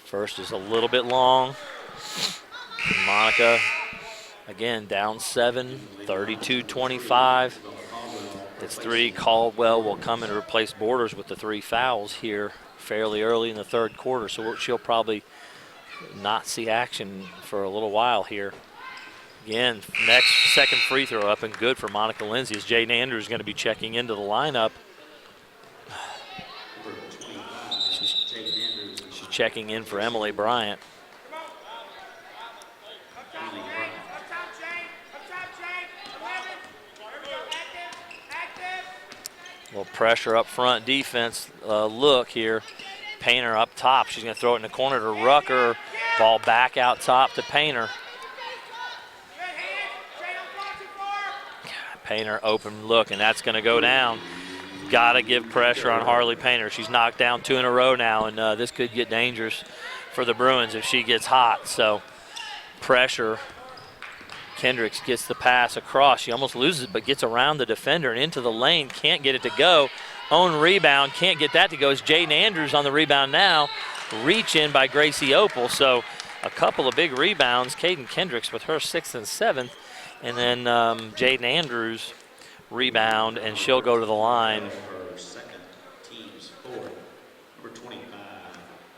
First is a little bit long. Monica, again, down 7, 32-25. It's 3. Caldwell will come and replace Borders with the 3 fouls here fairly early in the third quarter. So she'll probably not see action for a little while here. Again, next second free throw up and good for Monica Lindsay as Jaden Andrews is going to be checking into the lineup. She's checking in for Emily Bryant. A little pressure up front defense look here. Painter up top. She's going to throw it in the corner to Rucker. Ball back out top to Painter. Painter open look, and that's going to go down. Got to give pressure on Harley Painter. She's knocked down 2 in a row now, and this could get dangerous for the Bruins if she gets hot. So pressure. Kendricks gets the pass across. She almost loses it, but gets around the defender and into the lane. Can't get it to go. Own rebound. Can't get that to go. It's Jaden Andrews on the rebound now. Reach in by Gracie Opal. So a couple of big rebounds. Caden Kendricks with her 6th and 7th. And then Jaden Andrews rebound, and she'll go to the line. Her second, team's 4. Number 25,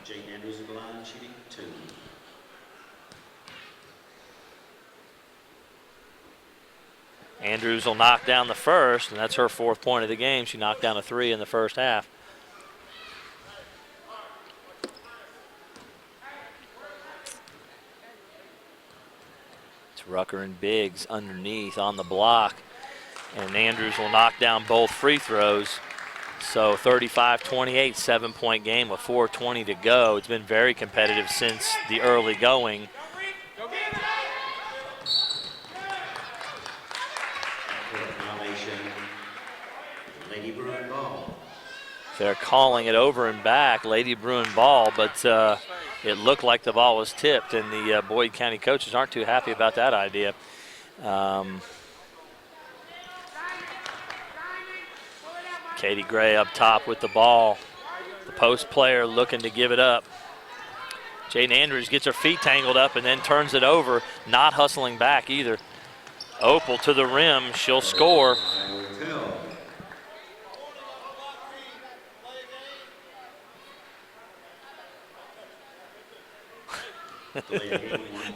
Jaden Andrews at the line, shooting 2. Andrews will knock down the first, and that's her 4th point of the game. She knocked down a 3 in the first half. It's Rucker and Biggs underneath on the block, and Andrews will knock down both free throws. So 35-28, 7-point game with 4:20 to go. It's been very competitive since the early going. Lady Bruin ball. They're calling it over and back, Lady Bruin ball, but it looked like the ball was tipped, and the Boyd County coaches aren't too happy about that idea. Katie Gray up top with the ball. The post player looking to give it up. Jaden Andrews gets her feet tangled up and then turns it over, not hustling back either. Opal to the rim, she'll score.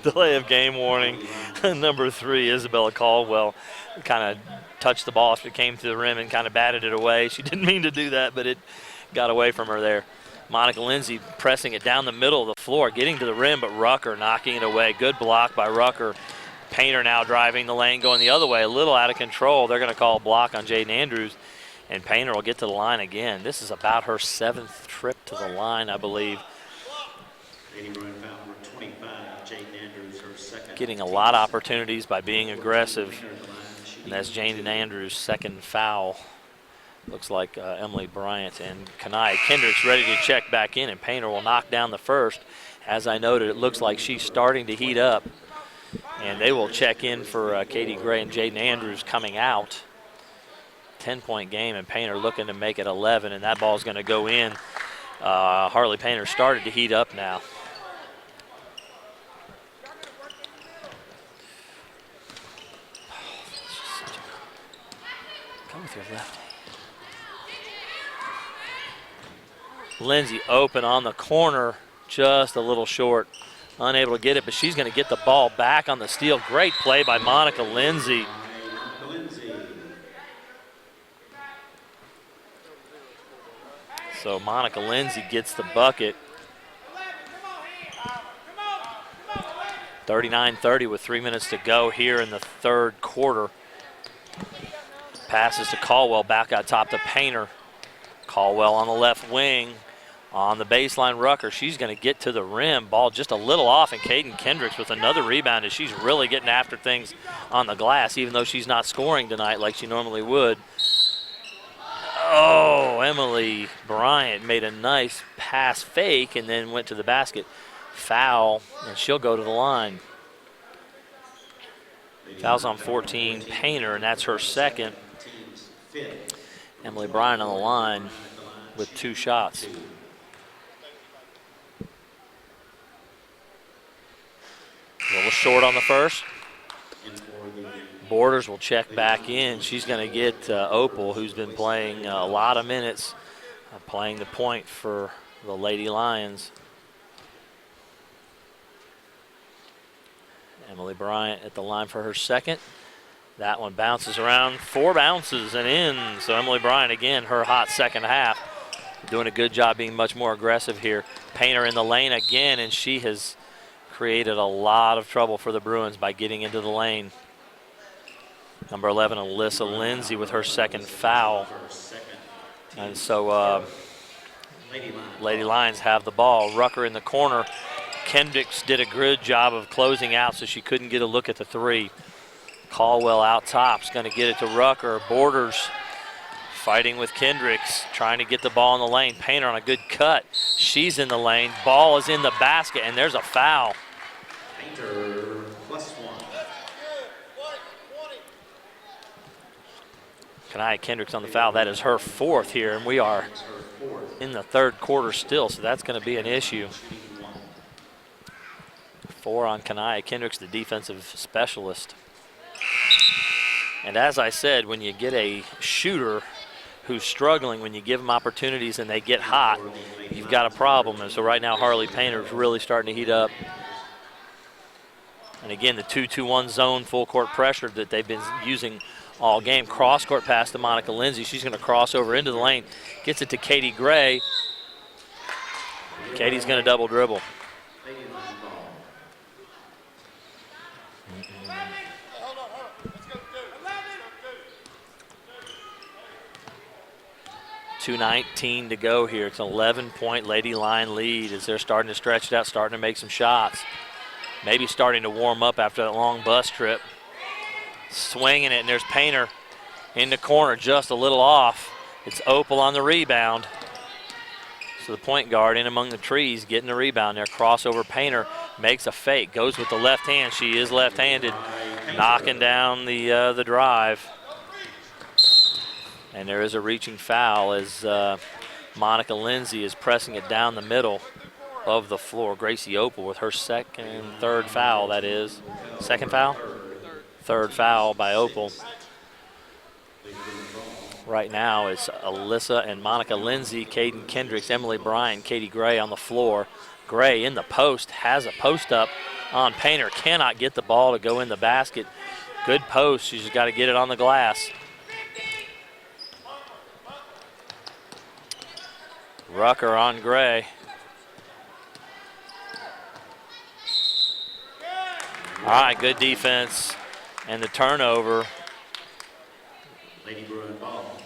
Delay of game warning. Number 3, Isabella Caldwell, kind of touched the ball as it came to the rim and kind of batted it away. She didn't mean to do that, but it got away from her there. Monica Lindsay pressing it down the middle of the floor, getting to the rim, but Rucker knocking it away. Good block by Rucker. Painter now driving the lane, going the other way, a little out of control. They're going to call a block on Jaden Andrews, and Painter will get to the line again. This is about her 7th trip to the line, I believe. Getting a lot of opportunities by being aggressive. And that's Jaden Andrews' 2nd foul. Looks like Emily Bryant and Kanai Kendricks ready to check back in, and Painter will knock down the first. As I noted, it looks like she's starting to heat up. And they will check in for Katie Gray and Jaden Andrews coming out. 10-point game, and Painter looking to make it 11, and that ball's going to go in. Harley Painter started to heat up now. Come with your left hand. Lindsay open on the corner, just a little short. Unable to get it, but she's going to get the ball back on the steal. Great play by Monica Lindsay. So Monica Lindsay gets the bucket. 39-30 with 3 minutes to go here in the third quarter. Passes to Caldwell, back out top to Painter. Caldwell on the left wing. On the baseline, Rucker, she's going to get to the rim. Ball just a little off, and Caden Kendricks with another rebound as she's really getting after things on the glass, even though she's not scoring tonight like she normally would. Oh, Emily Bryant made a nice pass fake and then went to the basket. Foul, and she'll go to the line. Foul's on 14, Painter, and that's her 2nd. Emily Bryant on the line. with 2 shots. A little short on the first. Borders will check back in. She's going to get Opal, who's been playing a lot of minutes, playing the point for the Lady Lions. Emily Bryant at the line for her second. That one bounces around, 4 bounces and in. So Emily Bryant, again, her hot second half, doing a good job being much more aggressive here. Painter in the lane again, and she has created a lot of trouble for the Bruins by getting into the lane. Number 11, Alyssa Lindsay, with her second foul. And so Lady Lions have the ball. Rucker in the corner. Kendricks did a good job of closing out, so she couldn't get a look at the 3. Caldwell out top's going to get it to Rucker. Borders fighting with Kendricks, trying to get the ball in the lane. Painter on a good cut. She's in the lane. Ball is in the basket, and there's a foul. Painter +1. Kanaya Kendricks on the foul. That is her 4th here, and we are in the 3rd quarter still, so that's going to be an issue. 4 on Kanaya Kendricks, the defensive specialist. And as I said, when you get a shooter who's struggling, when you give them opportunities and they get hot, you've got a problem. And so right now Harley Painter is really starting to heat up. And again, the 2-2-1 zone full court pressure that they've been using all game. Cross court pass to Monica Lindsay. She's going to cross over into the lane. Gets it to Katie Gray. Katie's going to double dribble. .219 to go here. It's an 11-point Lady Lion lead as they're starting to stretch it out, starting to make some shots. Maybe starting to warm up after that long bus trip. Swinging it, and there's Painter in the corner, just a little off. It's Opal on the rebound. So the point guard in among the trees getting the rebound there. Crossover, Painter makes a fake, goes with the left hand. She is left-handed, knocking down the drive. And there is a reaching foul as Monica Lindsay is pressing it down the middle of the floor. Gracie Opal with her third foul, that is. Second foul? Third foul by Opal. Right now it's Alyssa and Monica Lindsay, Caden Kendricks, Emily Bryan, Katie Gray on the floor. Gray in the post, has a post up on Painter, cannot get the ball to go in the basket. Good post, she's just got to get it on the glass. Rucker on Gray. All right, good defense and the turnover. Lady Bruin ball.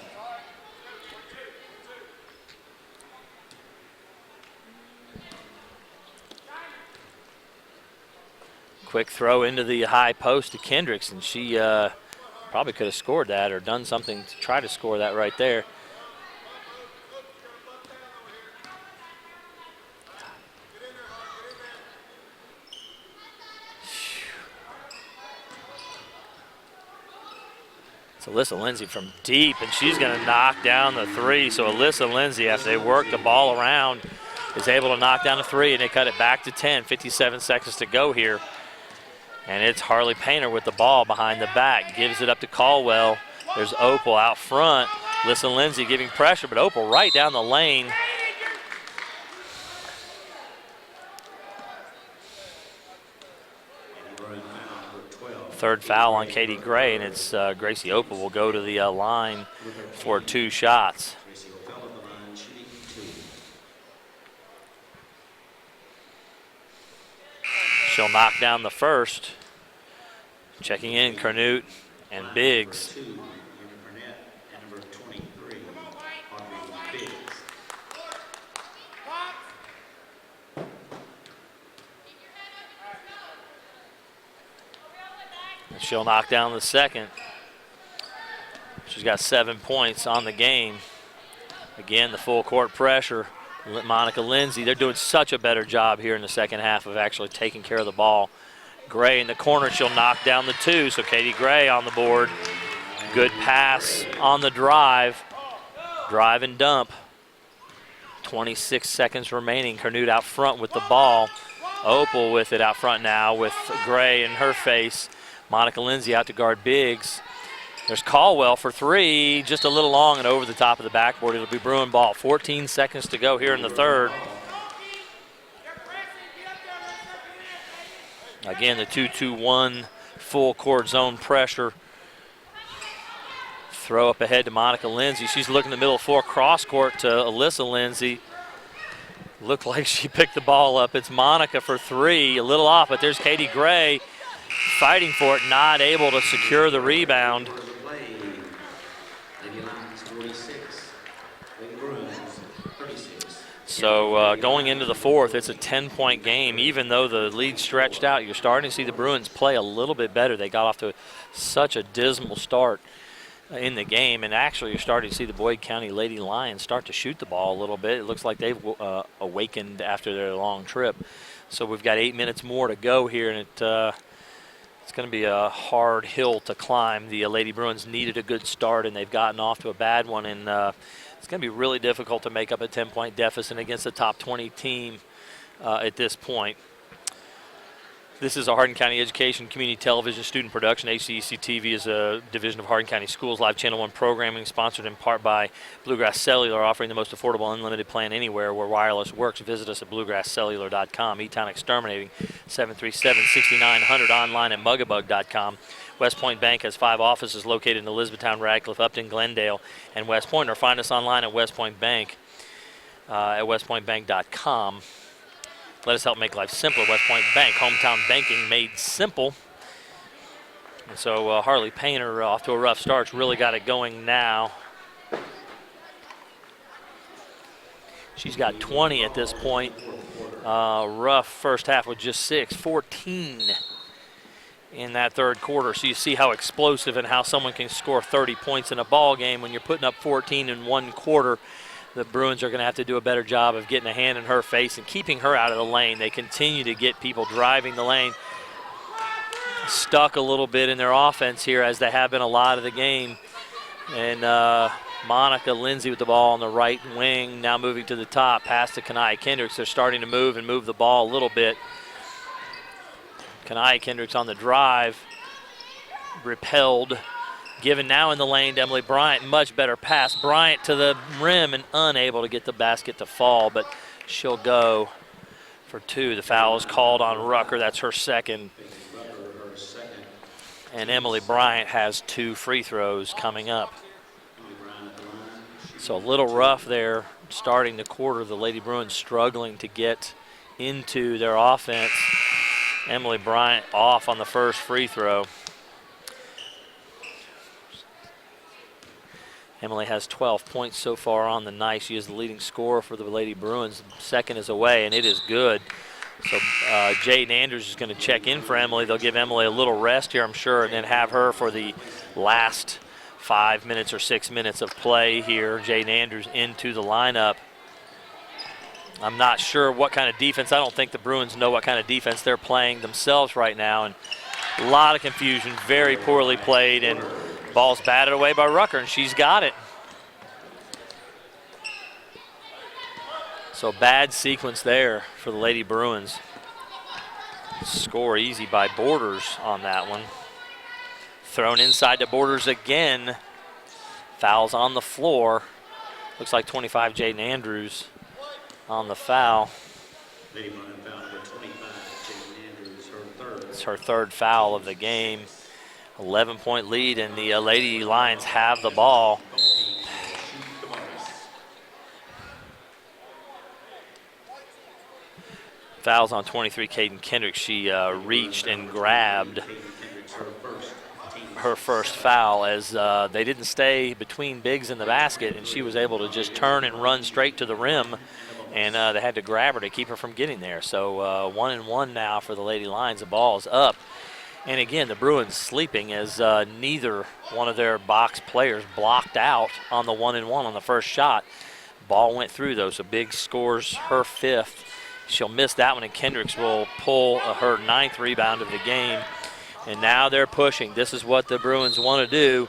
Quick throw into the high post to Kendricks, and she probably could have scored that or done something to try to score that right there. Alyssa Lindsay from deep, and she's going to knock down the 3. So Alyssa Lindsay, after they work the ball around, is able to knock down the 3, and they cut it back to 10. 57 seconds to go here. And it's Harley Painter with the ball behind the back. Gives it up to Caldwell. There's Opal out front. Alyssa Lindsay giving pressure, but Opal right down the lane. Third foul on Katie Gray, and it's Gracie Opal will go to the line for 2 shots. She'll knock down the first. Checking in, Carnute and Biggs. She'll knock down the second. She's got 7 points on the game. Again, the full court pressure. Monica Lindsay, they're doing such a better job here in the second half of actually taking care of the ball. Gray in the corner, she'll knock down the 2, so Katie Gray on the board. Good pass on the drive. Drive and dump. 26 seconds remaining. Canute out front with the ball. Opal with it out front now with Gray in her face. Monica Lindsay out to guard Biggs. There's Caldwell for three, just a little long and over the top of the backboard. It'll be Bruin ball. 14 seconds to go here in the third. Again, the 2-2-1 full court zone pressure. Throw up ahead to Monica Lindsay. She's looking in the middle of floor, cross court to Alyssa Lindsay. Looked like she picked the ball up. It's Monica for three, a little off, but there's Katie Gray fighting for it, not able to secure the rebound. So going into the fourth, it's a 10-point game. Even though the lead stretched out, you're starting to see the Bruins play a little bit better. They got off to such a dismal start in the game, and actually you're starting to see the Boyd County Lady Lions start to shoot the ball a little bit. It looks like they've awakened after their long trip. So we've got 8 minutes more to go here, and it's going to be a hard hill to climb. The Lady Bruins needed a good start, and they've gotten off to a bad one, and it's going to be really difficult to make up a 10-point deficit against a top 20 team at this point. This is a Hardin County Education Community Television student production. HCEC-TV is a division of Hardin County Schools Live Channel 1 programming, sponsored in part by Bluegrass Cellular, offering the most affordable unlimited plan anywhere where wireless works. Visit us at bluegrasscellular.com. E-Town Exterminating, 737-6900, online at mugabug.com. West Point Bank has 5 offices located in Elizabethtown, Radcliffe, Upton, Glendale, and West Point, or find us online at West Point Bank at westpointbank.com. Let us help make life simpler. West Point Bank, hometown banking made simple. And so Harley Painter off to a rough start. Really got it going now. She's got 20 at this point. Rough first half with just 6, 14 in that third quarter. So you see how explosive and how someone can score 30 points in a ball game when you're putting up 14 in one quarter. The Bruins are going to have to do a better job of getting a hand in her face and keeping her out of the lane. They continue to get people driving the lane. Stuck a little bit in their offense here, as they have been a lot of the game. And Monica Lindsay with the ball on the right wing, now moving to the top, pass to Kanai Kendricks. They're starting to move the ball a little bit. Kanai Kendricks on the drive, repelled. Given now in the lane to Emily Bryant, much better pass. Bryant to the rim and unable to get the basket to fall, but she'll go for 2. The foul is called on Rucker. That's her second. And Emily Bryant has 2 free throws coming up. So a little rough there starting the quarter. The Lady Bruins struggling to get into their offense. Emily Bryant off on the first free throw. Emily has 12 points so far on the night. She is the leading scorer for the Lady Bruins. Second is away, and it is good. So Jaden Andrews is going to check in for Emily. They'll give Emily a little rest here, I'm sure, and then have her for the last 5 minutes or 6 minutes of play here. Jaden Andrews into the lineup. I'm not sure what kind of defense. I don't think the Bruins know what kind of defense they're playing themselves right now. And a lot of confusion, very poorly played, and ball's batted away by Rucker, and she's got it. So bad sequence there for the Lady Bruins. Score easy by Borders on that one. Thrown inside to Borders again. Fouls on the floor. Looks like 25, Jaden Andrews on the foul. Lady Bruin foul number 25, Jaden Andrews, her third. It's her third foul of the game. 11-point lead, and the Lady Lions have the ball. Fouls on 23, Caden Kendrick. She reached and grabbed her first foul, as they didn't stay between Biggs and the basket, and she was able to just turn and run straight to the rim, and they had to grab her to keep her from getting there. So 1-1 now for the Lady Lions. The ball is up. And again, the Bruins sleeping, as neither one of their box players blocked out on the 1-1 on the first shot. Ball went through, though, so Biggs scores her 5th. She'll miss that one, and Kendricks will pull her 9th rebound of the game. And now they're pushing. This is what the Bruins want to do.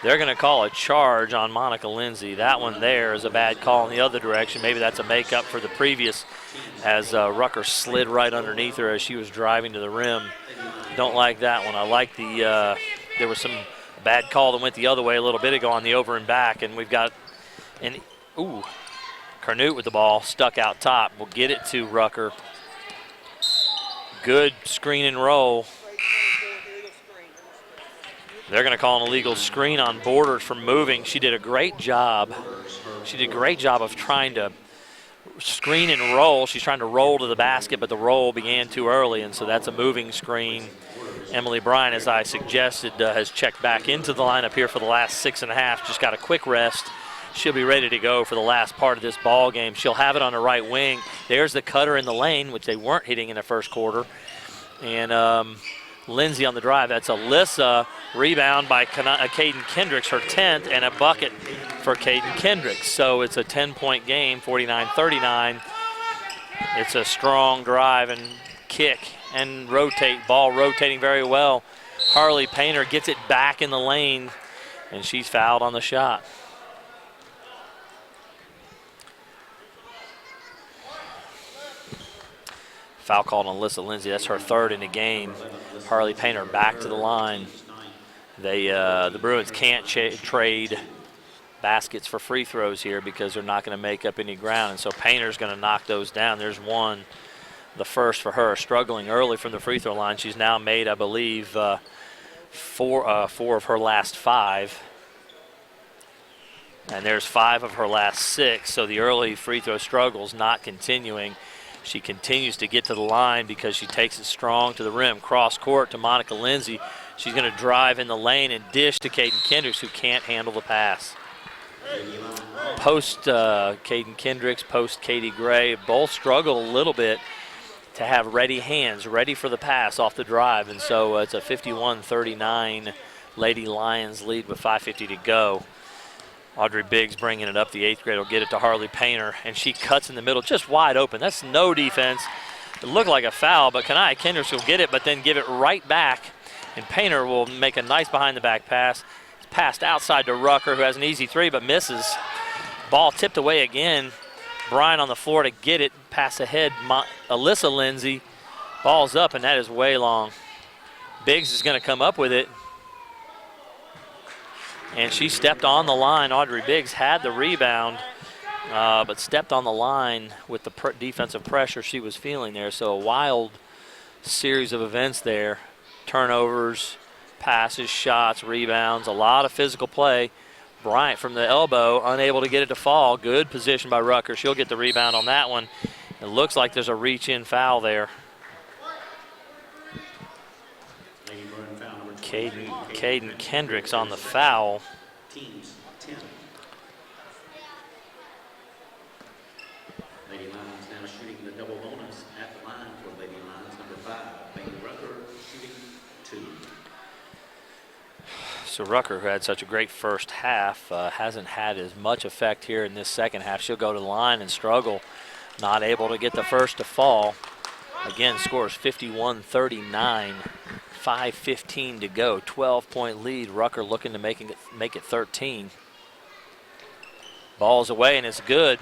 They're going to call a charge on Monica Lindsay. That one there is a bad call in the other direction. Maybe that's a makeup for the previous, as Rucker slid right underneath her as she was driving to the rim. Don't like that one. I like the, there was some bad call that went the other way a little bit ago on the over and back, and we've got Carnute with the ball, stuck out top. We'll get it to Rucker. Good screen and roll. They're going to call an illegal screen on Borders for moving. She did a great job. She did a great job of trying to screen and roll. She's trying to roll to the basket, but the roll began too early, and so that's a moving screen. Emily Bryan, as I suggested, has checked back into the lineup here for the last 6.5. Just got a quick rest. She'll be ready to go for the last part of this ball game. She'll have it on the right wing. There's the cutter in the lane, which they weren't hitting in the first quarter. And Lindsay on the drive. That's Alyssa. Rebound by Caden Kendricks, her 10th, and a bucket for Caden Kendricks. So it's a 10-point game, 49-39. It's a strong drive and kick and ball rotating very well. Harley Painter gets it back in the lane, and she's fouled on the shot. Foul called on Alyssa Lindsay. That's her 3rd in the game. Harley Painter back to the line. The Bruins can't trade baskets for free throws here because they're not going to make up any ground, and so Painter's going to knock those down. There's one, the first for her, struggling early from the free throw line. She's now made, I believe, four of her last 5. And there's 5 of her last 6, so the early free throw struggle's not continuing. She continues to get to the line because she takes it strong to the rim. Cross court to Monica Lindsay. She's going to drive in the lane and dish to Caden Kendricks, who can't handle the pass. Post Caden Kendricks, post Katie Gray, both struggle a little bit to have ready hands, ready for the pass off the drive. And so it's a 51-39 Lady Lions lead with 5:50 to go. Audrey Biggs bringing it up. The 8th grade will get it to Harley Painter, and she cuts in the middle, just wide open. That's no defense. It looked like a foul, but Kanaya Kendricks will get it, but then give it right back, and Painter will make a nice behind-the-back pass. It's passed outside to Rucker, who has an easy 3, but misses. Ball tipped away again. Bryan on the floor to get it. Pass ahead, Alyssa Lindsay. Ball's up, and that is way long. Biggs is going to come up with it. And she stepped on the line. Audrey Biggs had the rebound, but stepped on the line with the defensive pressure she was feeling there. So a wild series of events there. Turnovers, passes, shots, rebounds, a lot of physical play. Bryant from the elbow, unable to get it to fall. Good position by Rucker. She'll get the rebound on that one. It looks like there's a reach-in foul there. Caden Kendricks on the foul. Teams 10. Lady Lions now shooting the double bonus at the line for Lady Lions number 5. Bailey Rucker shooting 2. So Rucker, who had such a great first half, hasn't had as much effect here in this second half. She'll go to the line and struggle, not able to get the first to fall. Again, scores 51-39. 5:15 to go, 12-point lead. Rucker looking to make it 13. Ball's away and it's good.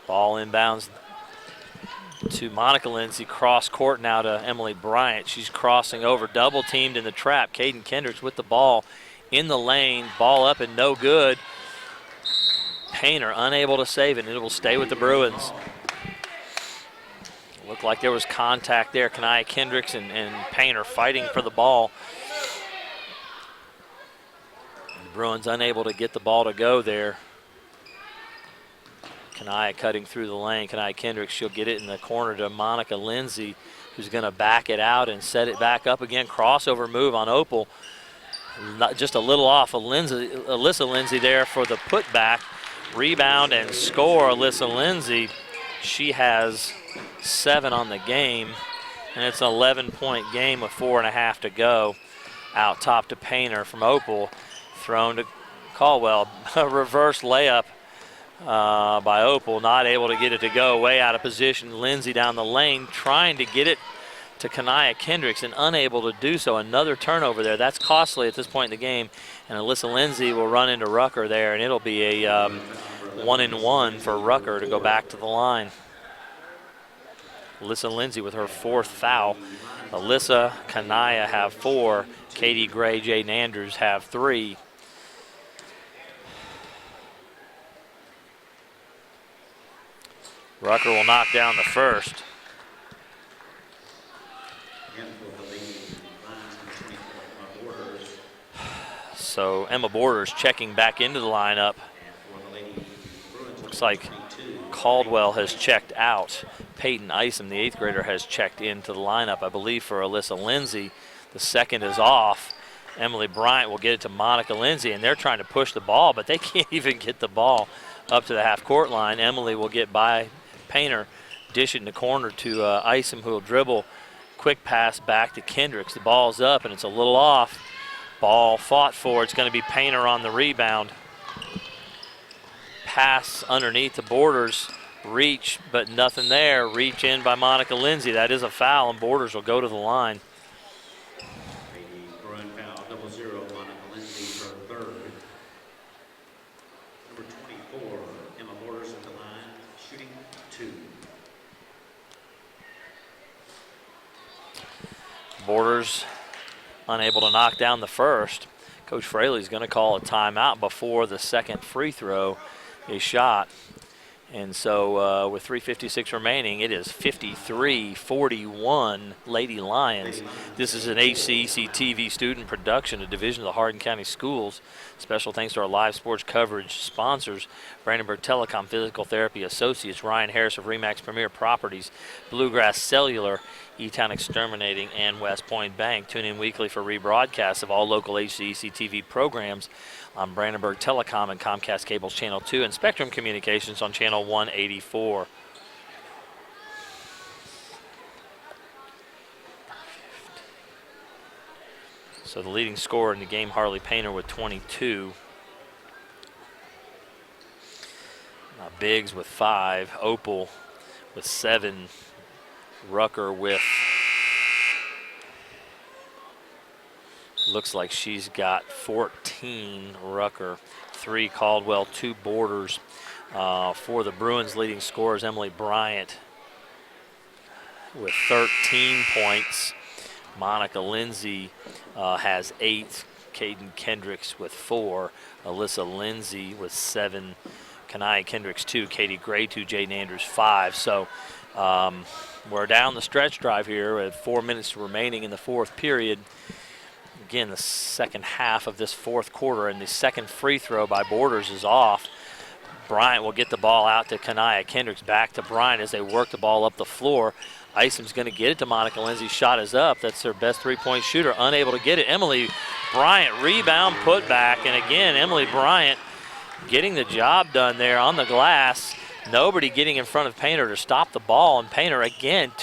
Ball inbounds to Monica Lindsay. Cross court now to Emily Bryant. She's crossing over, double teamed in the trap. Caden Kendricks with the ball in the lane. Ball up and no good. Painter unable to save it, and it will stay with the Bruins. Looked like there was contact there. Kanaya Kendricks and Painter fighting for the ball. The Bruins unable to get the ball to go there. Kanaya cutting through the lane. Kanaya Kendricks, she'll get it in the corner to Monica Lindsay, who's going to back it out and set it back up again. Crossover move on Opal. Just a little off of Alyssa Lindsay there for the putback. Rebound and score, Alyssa Lindsay. She has 7 on the game, and it's an 11-point game with 4.5 to go. Out top to Painter from Opal, thrown to Caldwell. A reverse layup by Opal, not able to get it to go, way out of position. Lindsay down the lane trying to get it to Kanaya Kendricks and unable to do so. Another turnover there. That's costly at this point in the game. And Alyssa Lindsay will run into Rucker there, and it'll be a 1-and-1 for Rucker to go back to the line. Alyssa Lindsay with her 4th foul. Alyssa, Kanaya have 4. Katie Gray, Jaden Andrews have 3. Rucker will knock down the first. So Emma Borders checking back into the lineup. Looks like Caldwell has checked out. Peyton Isom, the 8th grader, has checked into the lineup, I believe, for Alyssa Lindsay. The second is off. Emily Bryant will get it to Monica Lindsay, and they're trying to push the ball, but they can't even get the ball up to the half-court line. Emily will get by Painter, dish it in the corner to Isom, who will dribble. Quick pass back to Kendricks. The ball's up, and it's a little off. Ball fought for. It's going to be Painter on the rebound. Pass underneath the Borders. Reach, but nothing there. Reach in by Monica Lindsay. That is a foul, and Borders will go to the line. Bruin foul, 0-0, Monica Lindsay, her 3rd. Number 24, Emma Borders at the line, shooting 2. Borders unable to knock down the first. Coach Fraley's going to call a timeout before the second free throw is shot. And so with 3:56 remaining, it is 53-41 Lady Lions. This is an HCEC-TV student production, a division of the Hardin County Schools. Special thanks to our live sports coverage sponsors, Brandenburg Telecom Physical Therapy Associates, Ryan Harris of Remax Premier Properties, Bluegrass Cellular, E-Town Exterminating, and West Point Bank. Tune in weekly for rebroadcasts of all local HCEC-TV programs on Brandenburg Telecom and Comcast Cable's Channel 2 and Spectrum Communications on Channel 184. So the leading scorer in the game, Harley Painter, with 22. Biggs with 5. Opal with 7. Rucker with, looks like she's got 14. Rucker, 3 Caldwell, 2 Borders. For the Bruins, leading scorers, Emily Bryant with 13 points. Monica Lindsay has 8. Caden Kendricks with 4. Alyssa Lindsay with 7. Kanaya Kendricks 2. Katie Gray 2. Jaden Andrews 5. So we're down the stretch drive here with 4 minutes remaining in the 4th period. Again, the second half of this 4th quarter, and the second free throw by Borders is off. Bryant will get the ball out to Kanaya Kendricks. Back to Bryant as they work the ball up the floor. Isom's going to get it to Monica Lindsay. Shot is up. That's their best 3-point shooter. Unable to get it. Emily Bryant, rebound, put back. And again, Emily Bryant getting the job done there on the glass. Nobody getting in front of Painter to stop the ball. And Painter again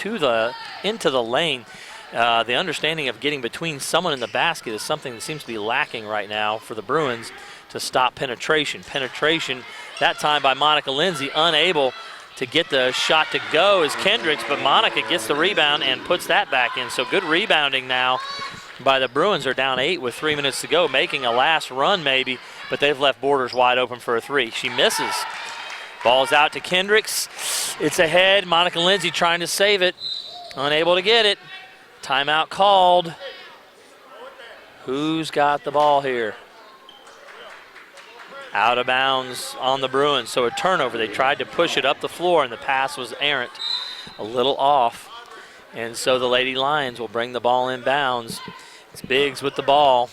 into the lane. The understanding of getting between someone in the basket is something that seems to be lacking right now for the Bruins to stop penetration. Penetration that time by Monica Lindsay, unable to get the shot to go is Kendricks, but Monica gets the rebound and puts that back in. So good rebounding now by the Bruins. Are down 8 with 3 minutes to go, making a last run maybe, but they've left Borders wide open for a 3. She misses. Ball's out to Kendricks. It's ahead. Monica Lindsay trying to save it. Unable to get it. Timeout called. Who's got the ball here? Out of bounds on the Bruins, so a turnover. They tried to push it up the floor, and the pass was errant, a little off. And so the Lady Lions will bring the ball in bounds. It's Biggs with the ball,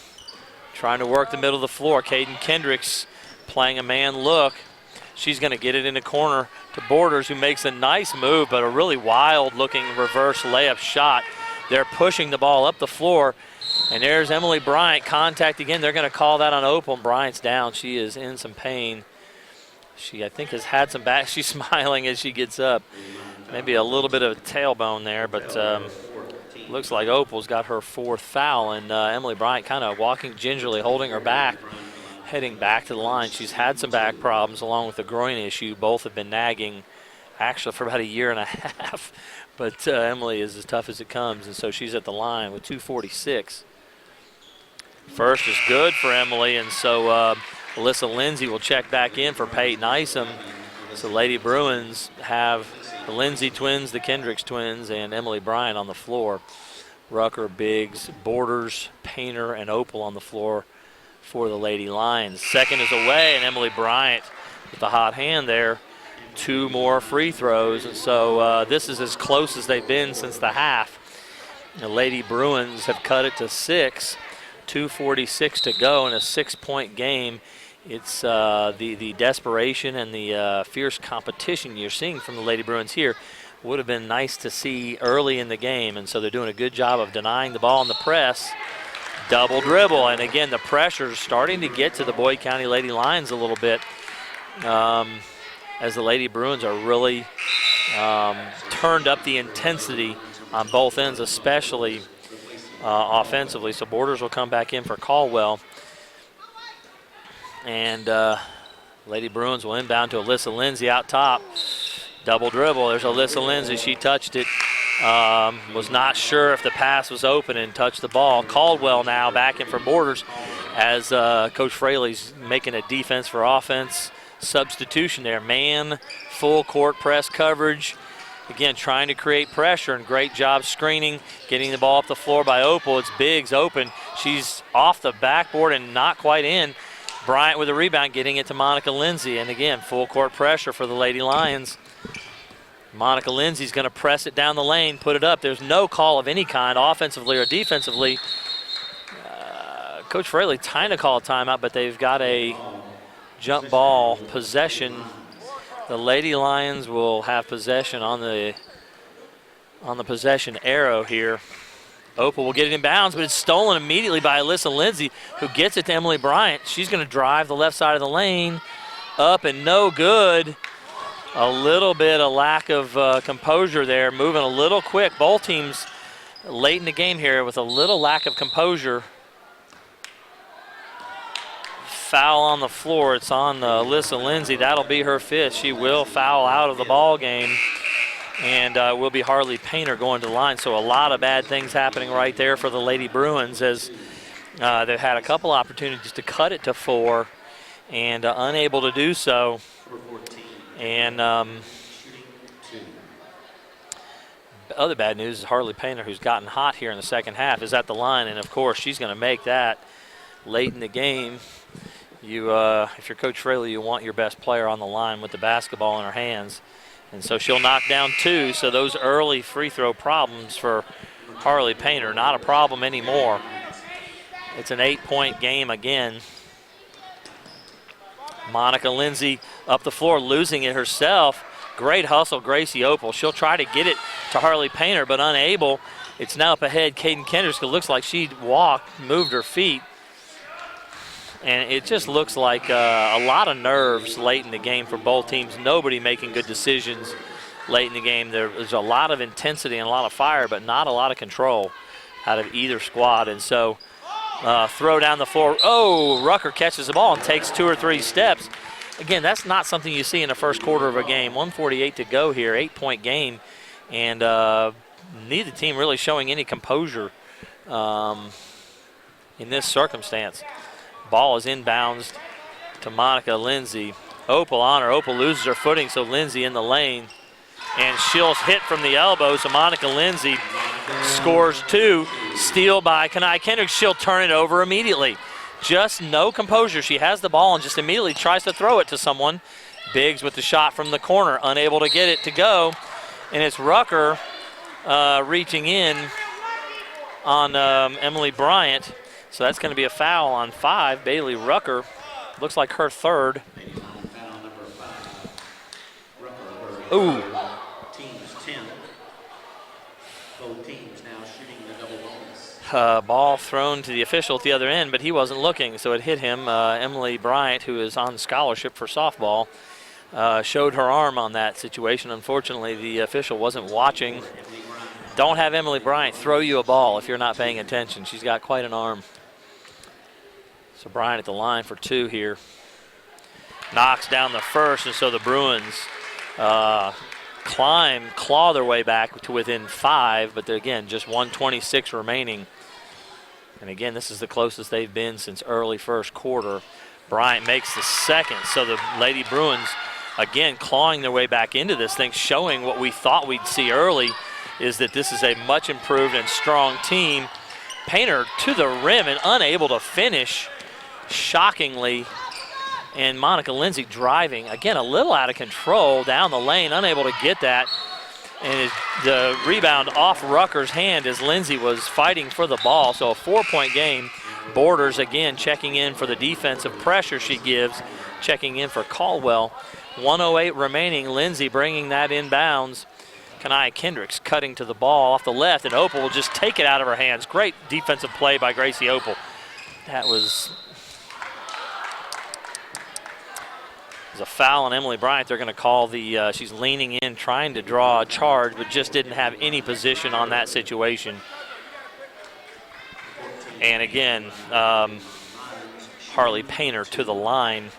trying to work the middle of the floor. Caden Kendricks playing a man look. She's going to get it in the corner to Borders, who makes a nice move, but a really wild-looking reverse layup shot. They're pushing the ball up the floor. And there's Emily Bryant, contact again. They're going to call that on Opal. Bryant's down. She is in some pain. She, I think, has had some back. She's smiling as she gets up. Maybe a little bit of a tailbone there, but looks like Opal's got her 4th foul. And Emily Bryant kind of walking gingerly, holding her back, heading back to the line. She's had some back problems along with a groin issue. Both have been nagging actually for about a year and a half. But Emily is as tough as it comes, and so she's at the line with 2:46. First is good for Emily, and so Alyssa Lindsay will check back in for Peyton Isom. So Lady Bruins have the Lindsay twins, the Kendricks twins, and Emily Bryant on the floor. Rucker, Biggs, Borders, Painter, and Opal on the floor for the Lady Lions. Second is away, and Emily Bryant with the hot hand there. 2 more free throws, and so this is as close as they've been since the half. The Lady Bruins have cut it to 6, 2:46 to go in a 6-point game. It's the desperation and the fierce competition you're seeing from the Lady Bruins here would have been nice to see early in the game, and so they're doing a good job of denying the ball in the press. Double dribble, and again, the pressure's starting to get to the Boyd County Lady Lions a little bit as the Lady Bruins are really turned up the intensity on both ends, especially offensively. So Borders will come back in for Caldwell. And Lady Bruins will inbound to Alyssa Lindsay out top. Double dribble. There's Alyssa Lindsay. She touched it. Was not sure if the pass was open and touched the ball. Caldwell now back in for Borders as Coach Fraley's making a defense for offense substitution there. Man, full court press coverage. Again, trying to create pressure, and great job screening, getting the ball up the floor by Opal. It's Biggs open. She's off the backboard and not quite in. Bryant with a rebound, getting it to Monica Lindsay. And again, full court pressure for the Lady Lions. Monica Lindsay's going to press it down the lane, put it up. There's no call of any kind, offensively or defensively. Coach Fraley trying to call a timeout, but they've got a jump ball possession. The Lady Lions will have possession on the possession arrow here. Opal will get it in bounds, but it's stolen immediately by Alyssa Lindsay, who gets it to Emily Bryant. She's going to drive the left side of the lane, up and no good. A little bit of lack of composure there, moving a little quick. Both teams late in the game here with a little lack of composure. Foul on the floor. It's on Alyssa Lindsay. That'll be her 5th. She will foul out of the ball game. And will be Harley Painter going to the line. So a lot of bad things happening right there for the Lady Bruins as they've had a couple opportunities to cut it to 4 and unable to do so. And other bad news is Harley Painter, who's gotten hot here in the second half, is at the line. And, of course, she's going to make that late in the game. If you're Coach Fraley, you want your best player on the line with the basketball in her hands. And so she'll knock down 2. So those early free throw problems for Harley Painter, not a problem anymore. It's an 8-point game again. Monica Lindsay up the floor, losing it herself. Great hustle, Gracie Opal. She'll try to get it to Harley Painter, but unable. It's now up ahead, Caden Kendricks. It looks like she walked, moved her feet. And it just looks like a lot of nerves late in the game for both teams. Nobody making good decisions late in the game. There's a lot of intensity and a lot of fire, but not a lot of control out of either squad. And so throw down the floor. Oh, Rucker catches the ball and takes 2 or 3 steps. Again, that's not something you see in the first quarter of a game. 1:48 to go here, 8-point game. And neither team really showing any composure in this circumstance. Ball is inbounds to Monica Lindsay. Opal on her. Opal loses her footing, so Lindsay in the lane. And she'll hit from the elbow, so Monica Lindsay scores 2. Steal by Kanai Kendricks. She'll turn it over immediately. Just no composure. She has the ball and just immediately tries to throw it to someone. Biggs with the shot from the corner, unable to get it to go. And it's Rucker reaching in on Emily Bryant. So that's going to be a foul on 5. Bailey Rucker, looks like her 3rd. Ooh. Teams 10. Both teams now shooting the double bonus. Ball thrown to the official at the other end, but he wasn't looking, so it hit him. Emily Bryant, who is on scholarship for softball, showed her arm on that situation. Unfortunately, the official wasn't watching. Don't have Emily Bryant throw you a ball if you're not paying attention. She's got quite an arm. So Bryant at the line for 2 here. Knocks down the first, and so the Bruins claw their way back to within 5, but again, just 1:26 remaining. And again, this is the closest they've been since early first quarter. Bryant makes the second, so the Lady Bruins, again, clawing their way back into this thing, showing what we thought we'd see early, is that this is a much improved and strong team. Painter to the rim and unable to finish, shockingly. And Monica Lindsay driving, again, a little out of control down the lane, unable to get that. And the rebound off Rucker's hand as Lindsay was fighting for the ball. So a 4-point game. Borders, again, checking in for the defensive pressure she gives, checking in for Caldwell. 1:08 remaining. Lindsay bringing that inbounds. Kanaya Kendricks cutting to the ball off the left, and Opal will just take it out of her hands. Great defensive play by Gracie Opal. That was a foul on Emily Bryant. They're going to call the, she's leaning in, trying to draw a charge, but just didn't have any position on that situation. And again, Harley Painter to the line.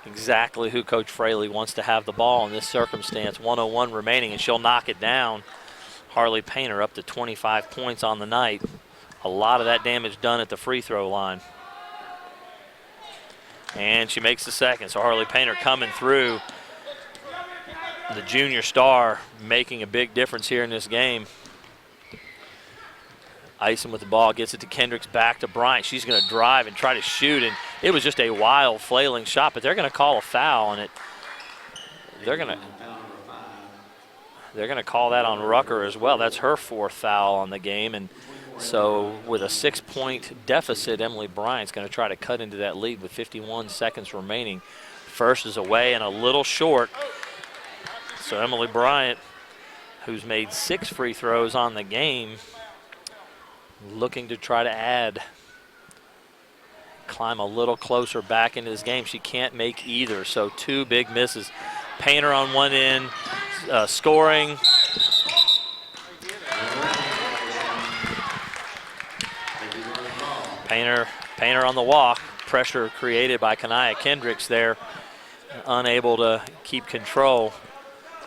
Exactly who Coach Fraley wants to have the ball in this circumstance. 1:01 remaining, and she'll knock it down. Harley Painter up to 25 points on the night. A lot of that damage done at the free throw line. And she makes the second, so Harley Painter coming through. The junior star making a big difference here in this game. Ison with the ball, gets it to Kendricks, back to Bryant. She's going to drive and try to shoot, and it was just a wild, flailing shot, but they're going to call a foul on it. They're going to call that on Rucker as well. That's her 4th foul on the game, and so with a 6-point deficit, Emily Bryant's going to try to cut into that lead with 51 seconds remaining. First is away and a little short. So Emily Bryant, who's made 6 free throws on the game, looking to try to climb a little closer back into this game. She can't make either, so 2 big misses. Painter on one end, scoring. Painter on the walk. Pressure created by Kanaya Kendricks there. Unable to keep control.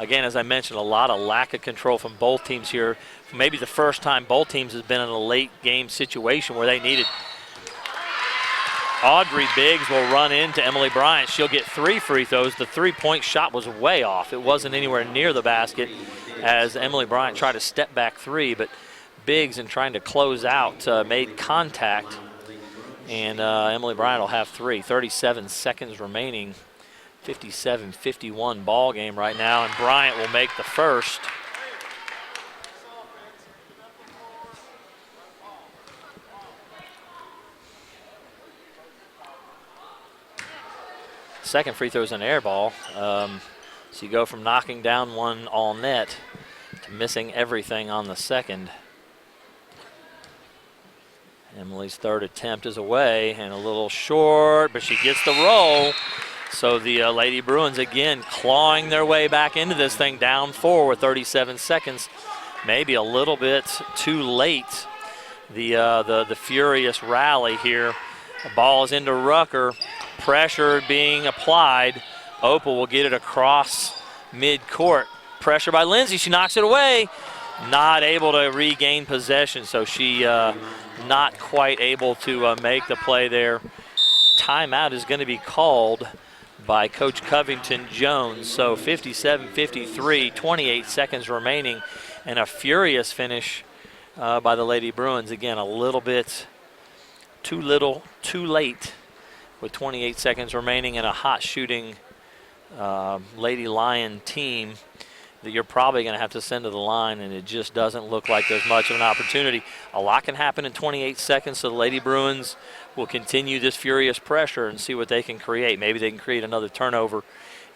Again, as I mentioned, a lot of lack of control from both teams here. Maybe the first time both teams has been in a late game situation where they needed. Audrey Biggs will run into Emily Bryant. She'll get 3 free throws. The 3-point shot was way off. It wasn't anywhere near the basket as Emily Bryant tried to step back 3, but Biggs, in trying to close out, made contact. And Emily Bryant will have 3. 37 seconds remaining. 57-51 ball game right now, and Bryant will make the first. Second free throw is an air ball. So you go from knocking down one all net to missing everything on the second. Emily's 3rd attempt is away and a little short, but she gets the roll. So the Lady Bruins again clawing their way back into this thing, down 4 with 37 seconds. Maybe a little bit too late. The furious rally here. The ball is into Rucker. Pressure being applied. Opal will get it across mid-court. Pressure by Lindsay. She knocks it away. Not able to regain possession, so she not quite able to make the play there. Timeout is going to be called by Coach Covington Jones. So 57-53, 28 seconds remaining, and a furious finish by the Lady Bruins. Again, a little bit too little, too late with 28 seconds remaining, and a hot shooting Lady Lion team that you're probably going to have to send to the line, and it just doesn't look like there's much of an opportunity. A lot can happen in 28 seconds, so the Lady Bruins will continue this furious pressure and see what they can create. Maybe they can create another turnover,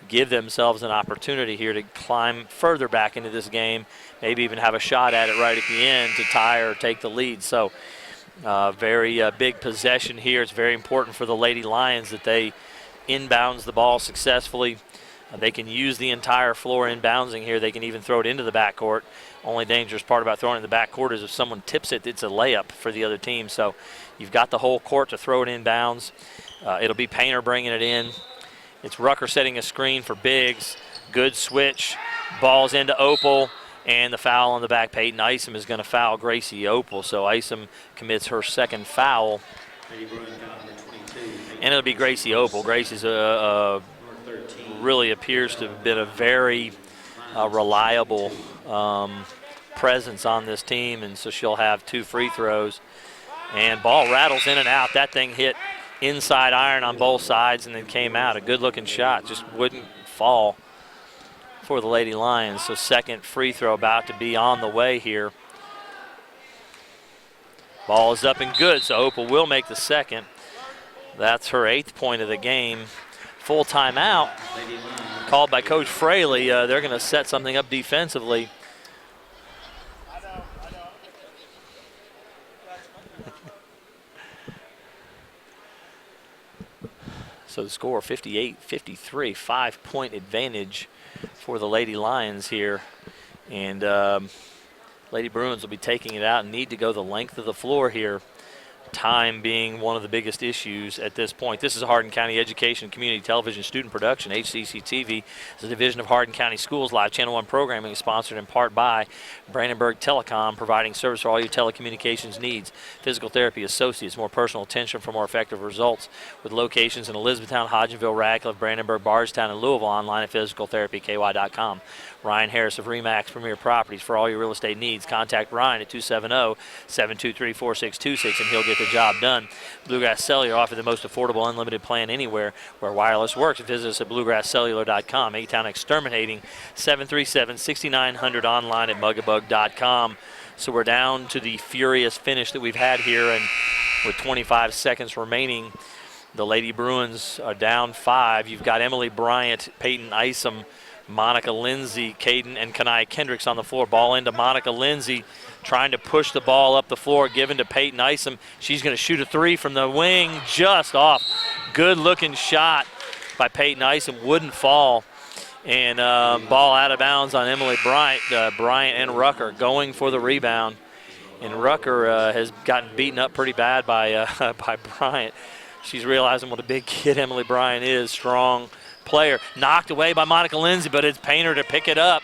give themselves an opportunity here to climb further back into this game, maybe even have a shot at it right at the end to tie or take the lead. So very big possession here. It's very important for the Lady Lions that they inbounds the ball successfully. They can use the entire floor inboundsing here. They can even throw it into the backcourt. Only dangerous part about throwing it in the backcourt is if someone tips it, it's a layup for the other team. So you've got the whole court to throw it inbounds. It'll be Painter bringing it in. It's Rucker setting a screen for Biggs. Good switch. Ball's into Opal, and the foul on the back. Peyton Isom is going to foul Gracie Opal, so Isom commits her second foul. And it'll be Gracie Opal. Gracie's really appears to have been a very reliable presence on this team, and so she'll have 2 free throws. And ball rattles in and out. That thing hit inside iron on both sides and then came out. A good-looking shot, just wouldn't fall for the Lady Lions. So second free throw about to be on the way here. Ball is up and good, so Opal will make the second. That's her 8th point of the game. Full timeout called by Coach Fraley. They're going to set something up defensively. So the score 58-53, 5-point advantage for the Lady Lions here. And Lady Bruins will be taking it out and need to go the length of the floor here. Time being one of the biggest issues at this point. This is a Hardin County Education Community Television student production. HCEC-TV is a division of Hardin County Schools. Live Channel 1 programming is sponsored in part by Brandenburg Telecom, providing service for all your telecommunications needs. Physical therapy associates, more personal attention for more effective results, with locations in Elizabethtown, Hodgenville, Radcliffe, Brandenburg, Bardstown, and Louisville. Online at physicaltherapyky.com. Ryan Harris of Remax Premier Properties. For all your real estate needs, contact Ryan at 270-723-4626 and he'll get the job done. Bluegrass Cellular offer the most affordable unlimited plan anywhere where wireless works. Visit us at bluegrasscellular.com. A-Town exterminating 737-6900 online at mugabug.com. So we're down to the furious finish that we've had here, and with 25 seconds remaining, the Lady Bruins are down 5. You've got Emily Bryant, Peyton Isom, Monica Lindsay, Caden, and Kanai Kendricks on the floor. Ball into Monica Lindsay, trying to push the ball up the floor, given to Peyton Isom. She's going to shoot a 3 from the wing, just off. Good-looking shot by Peyton Isom, wouldn't fall. And ball out of bounds on Emily Bryant. Bryant and Rucker going for the rebound. And Rucker has gotten beaten up pretty bad by Bryant. She's realizing what a big kid Emily Bryant is, strong player. Knocked away by Monica Lindsay, but it's Painter to pick it up.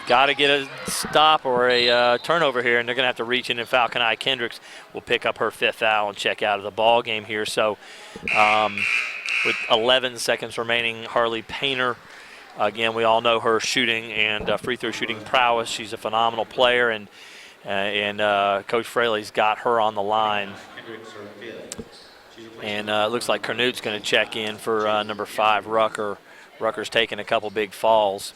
Got to get a stop or a turnover here, and they're going to have to reach in and foul. Kanai Kendricks will pick up her 5th foul and check out of the ball game here. So with 11 seconds remaining, Harley Painter, again, we all know her shooting and free throw shooting prowess. She's a phenomenal player, and Coach Fraley's got her on the line. And it looks like Carnut's going to check in for number 5, Rucker. Rucker's taking a couple big falls.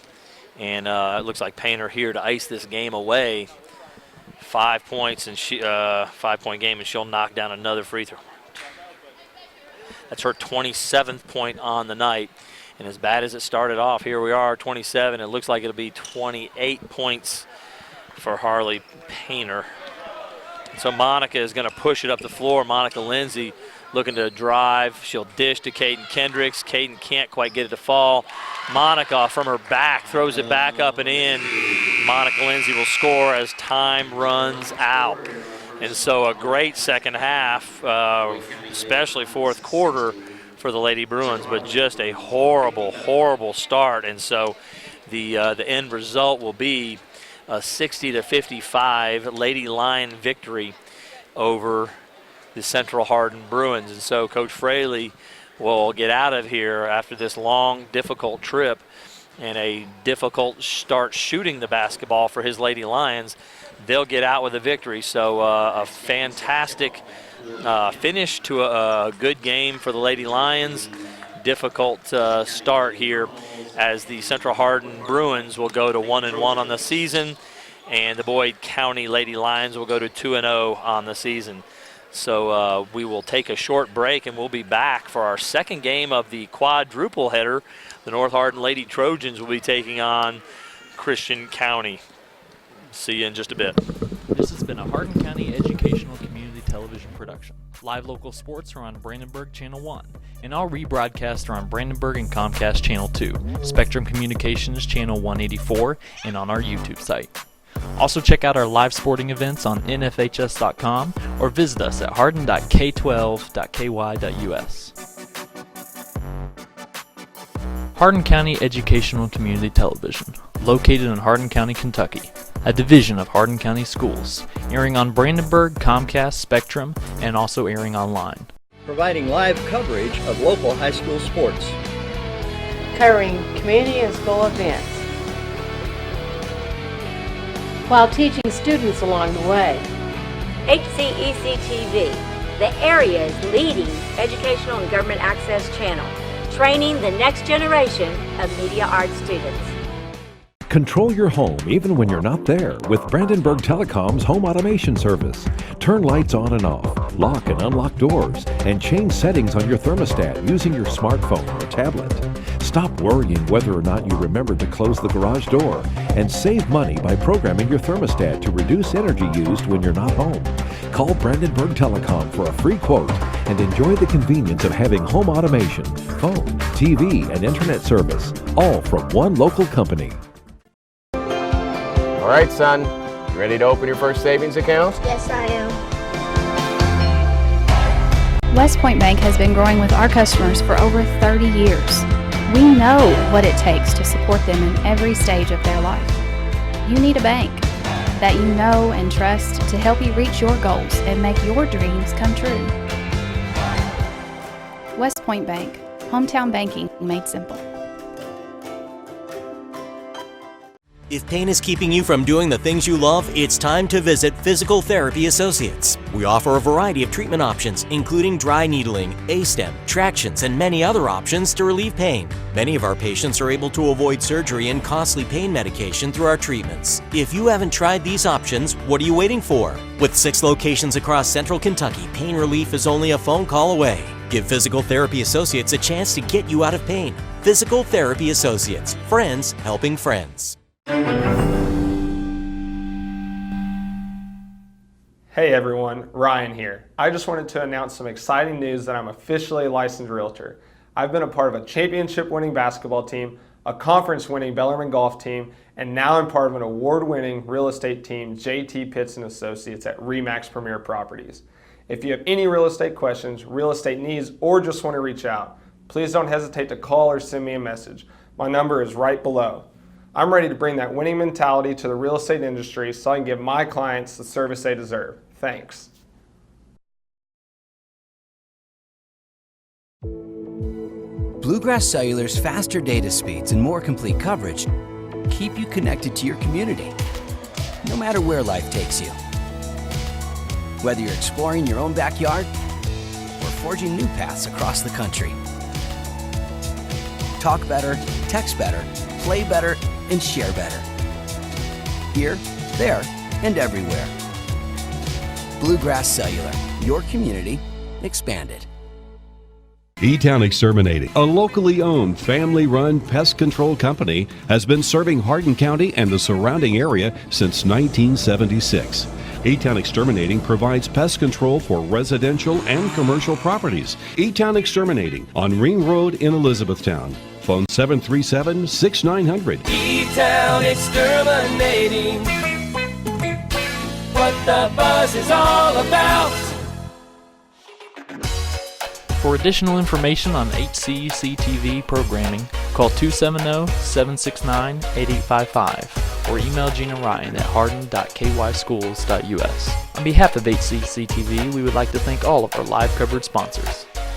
And it looks like Painter here to ice this game away. 5 points and 5-point game, and she'll knock down another free throw. That's her 27th point on the night. And as bad as it started off, here we are, 27. It looks like it'll be 28 points for Harley Painter. So Monica is going to push it up the floor. Monica Lindsay looking to drive. She'll dish to Caden Kendricks. Caden can't quite get it to fall. Monica from her back throws it back up and in. Monica Lindsay will score as time runs out. And so a great second half, especially fourth quarter for the Lady Bruins, but just a horrible, horrible start. And so the end result will be a 60-55 Lady Lion victory over the Central Hardin Bruins. And so Coach Fraley will get out of here after this long, difficult trip and a difficult start shooting the basketball for his Lady Lions. They'll get out with a victory. So a fantastic finish to a good game for the Lady Lions. Difficult start here as the Central Hardin Bruins will go to 1-1 on the season, and the Boyd County Lady Lions will go to 2-0 on the season. So we will take a short break, and we'll be back for our second game of the quadruple header. The North Hardin Lady Trojans will be taking on Christian County. See you in just a bit. This has been a Hardin County Educational Community Television production. Live local sports are on Brandenburg Channel 1, and all rebroadcasts are on Brandenburg and Comcast Channel 2, Spectrum Communications Channel 184, and on our YouTube site. Also check out our live sporting events on nfhs.com or visit us at hardin.k12.ky.us. Hardin County Educational Community Television, located in Hardin County, Kentucky, a division of Hardin County Schools, airing on Brandenburg, Comcast, Spectrum, and also airing online. Providing live coverage of local high school sports. Covering community and school events, while teaching students along the way. HCEC-TV, the area's leading educational and government access channel, training the next generation of media arts students. Control your home even when you're not there with Brandenburg Telecom's home automation service. Turn lights on and off, lock and unlock doors, and change settings on your thermostat using your smartphone or tablet. Stop worrying whether or not you remembered to close the garage door, and save money by programming your thermostat to reduce energy used when you're not home. Call Brandenburg Telecom for a free quote and enjoy the convenience of having home automation, phone, TV, and internet service, all from one local company. All right, son, you ready to open your first savings account? Yes, I am. West Point Bank has been growing with our customers for over 30 years. We know what it takes to support them in every stage of their life. You need a bank that you know and trust to help you reach your goals and make your dreams come true. West Point Bank, hometown banking made simple. If pain is keeping you from doing the things you love, it's time to visit Physical Therapy Associates. We offer a variety of treatment options, including dry needling, A-stem, tractions, and many other options to relieve pain. Many of our patients are able to avoid surgery and costly pain medication through our treatments. If you haven't tried these options, what are you waiting for? With 6 locations across central Kentucky, pain relief is only a phone call away. Give Physical Therapy Associates a chance to get you out of pain. Physical Therapy Associates, friends helping friends. Hey everyone, Ryan here. I just wanted to announce some exciting news that I'm officially a licensed realtor. I've been a part of a championship-winning basketball team, a conference-winning Bellarmine golf team, and now I'm part of an award-winning real estate team, JT Pitts & Associates at RE/MAX Premier Properties. If you have any real estate questions, real estate needs, or just want to reach out, please don't hesitate to call or send me a message. My number is right below. I'm ready to bring that winning mentality to the real estate industry so I can give my clients the service they deserve. Thanks. Bluegrass Cellular's faster data speeds and more complete coverage keep you connected to your community, no matter where life takes you. Whether you're exploring your own backyard or forging new paths across the country. Talk better, text better, play better, and share better. Here, there, and everywhere. Bluegrass Cellular, your community expanded. E-Town Exterminating, a locally owned, family-run pest control company, has been serving Hardin County and the surrounding area since 1976. E-Town Exterminating provides pest control for residential and commercial properties. E-Town Exterminating on Ring Road in Elizabethtown. Phone 737-6900. E-Town Exterminating. What the buzz is all about. For additional information on HCEC-TV programming, call 270-769-8855 or email Gina Ryan at hardin.kyschools.us. On behalf of HCEC-TV, we would like to thank all of our live coverage sponsors.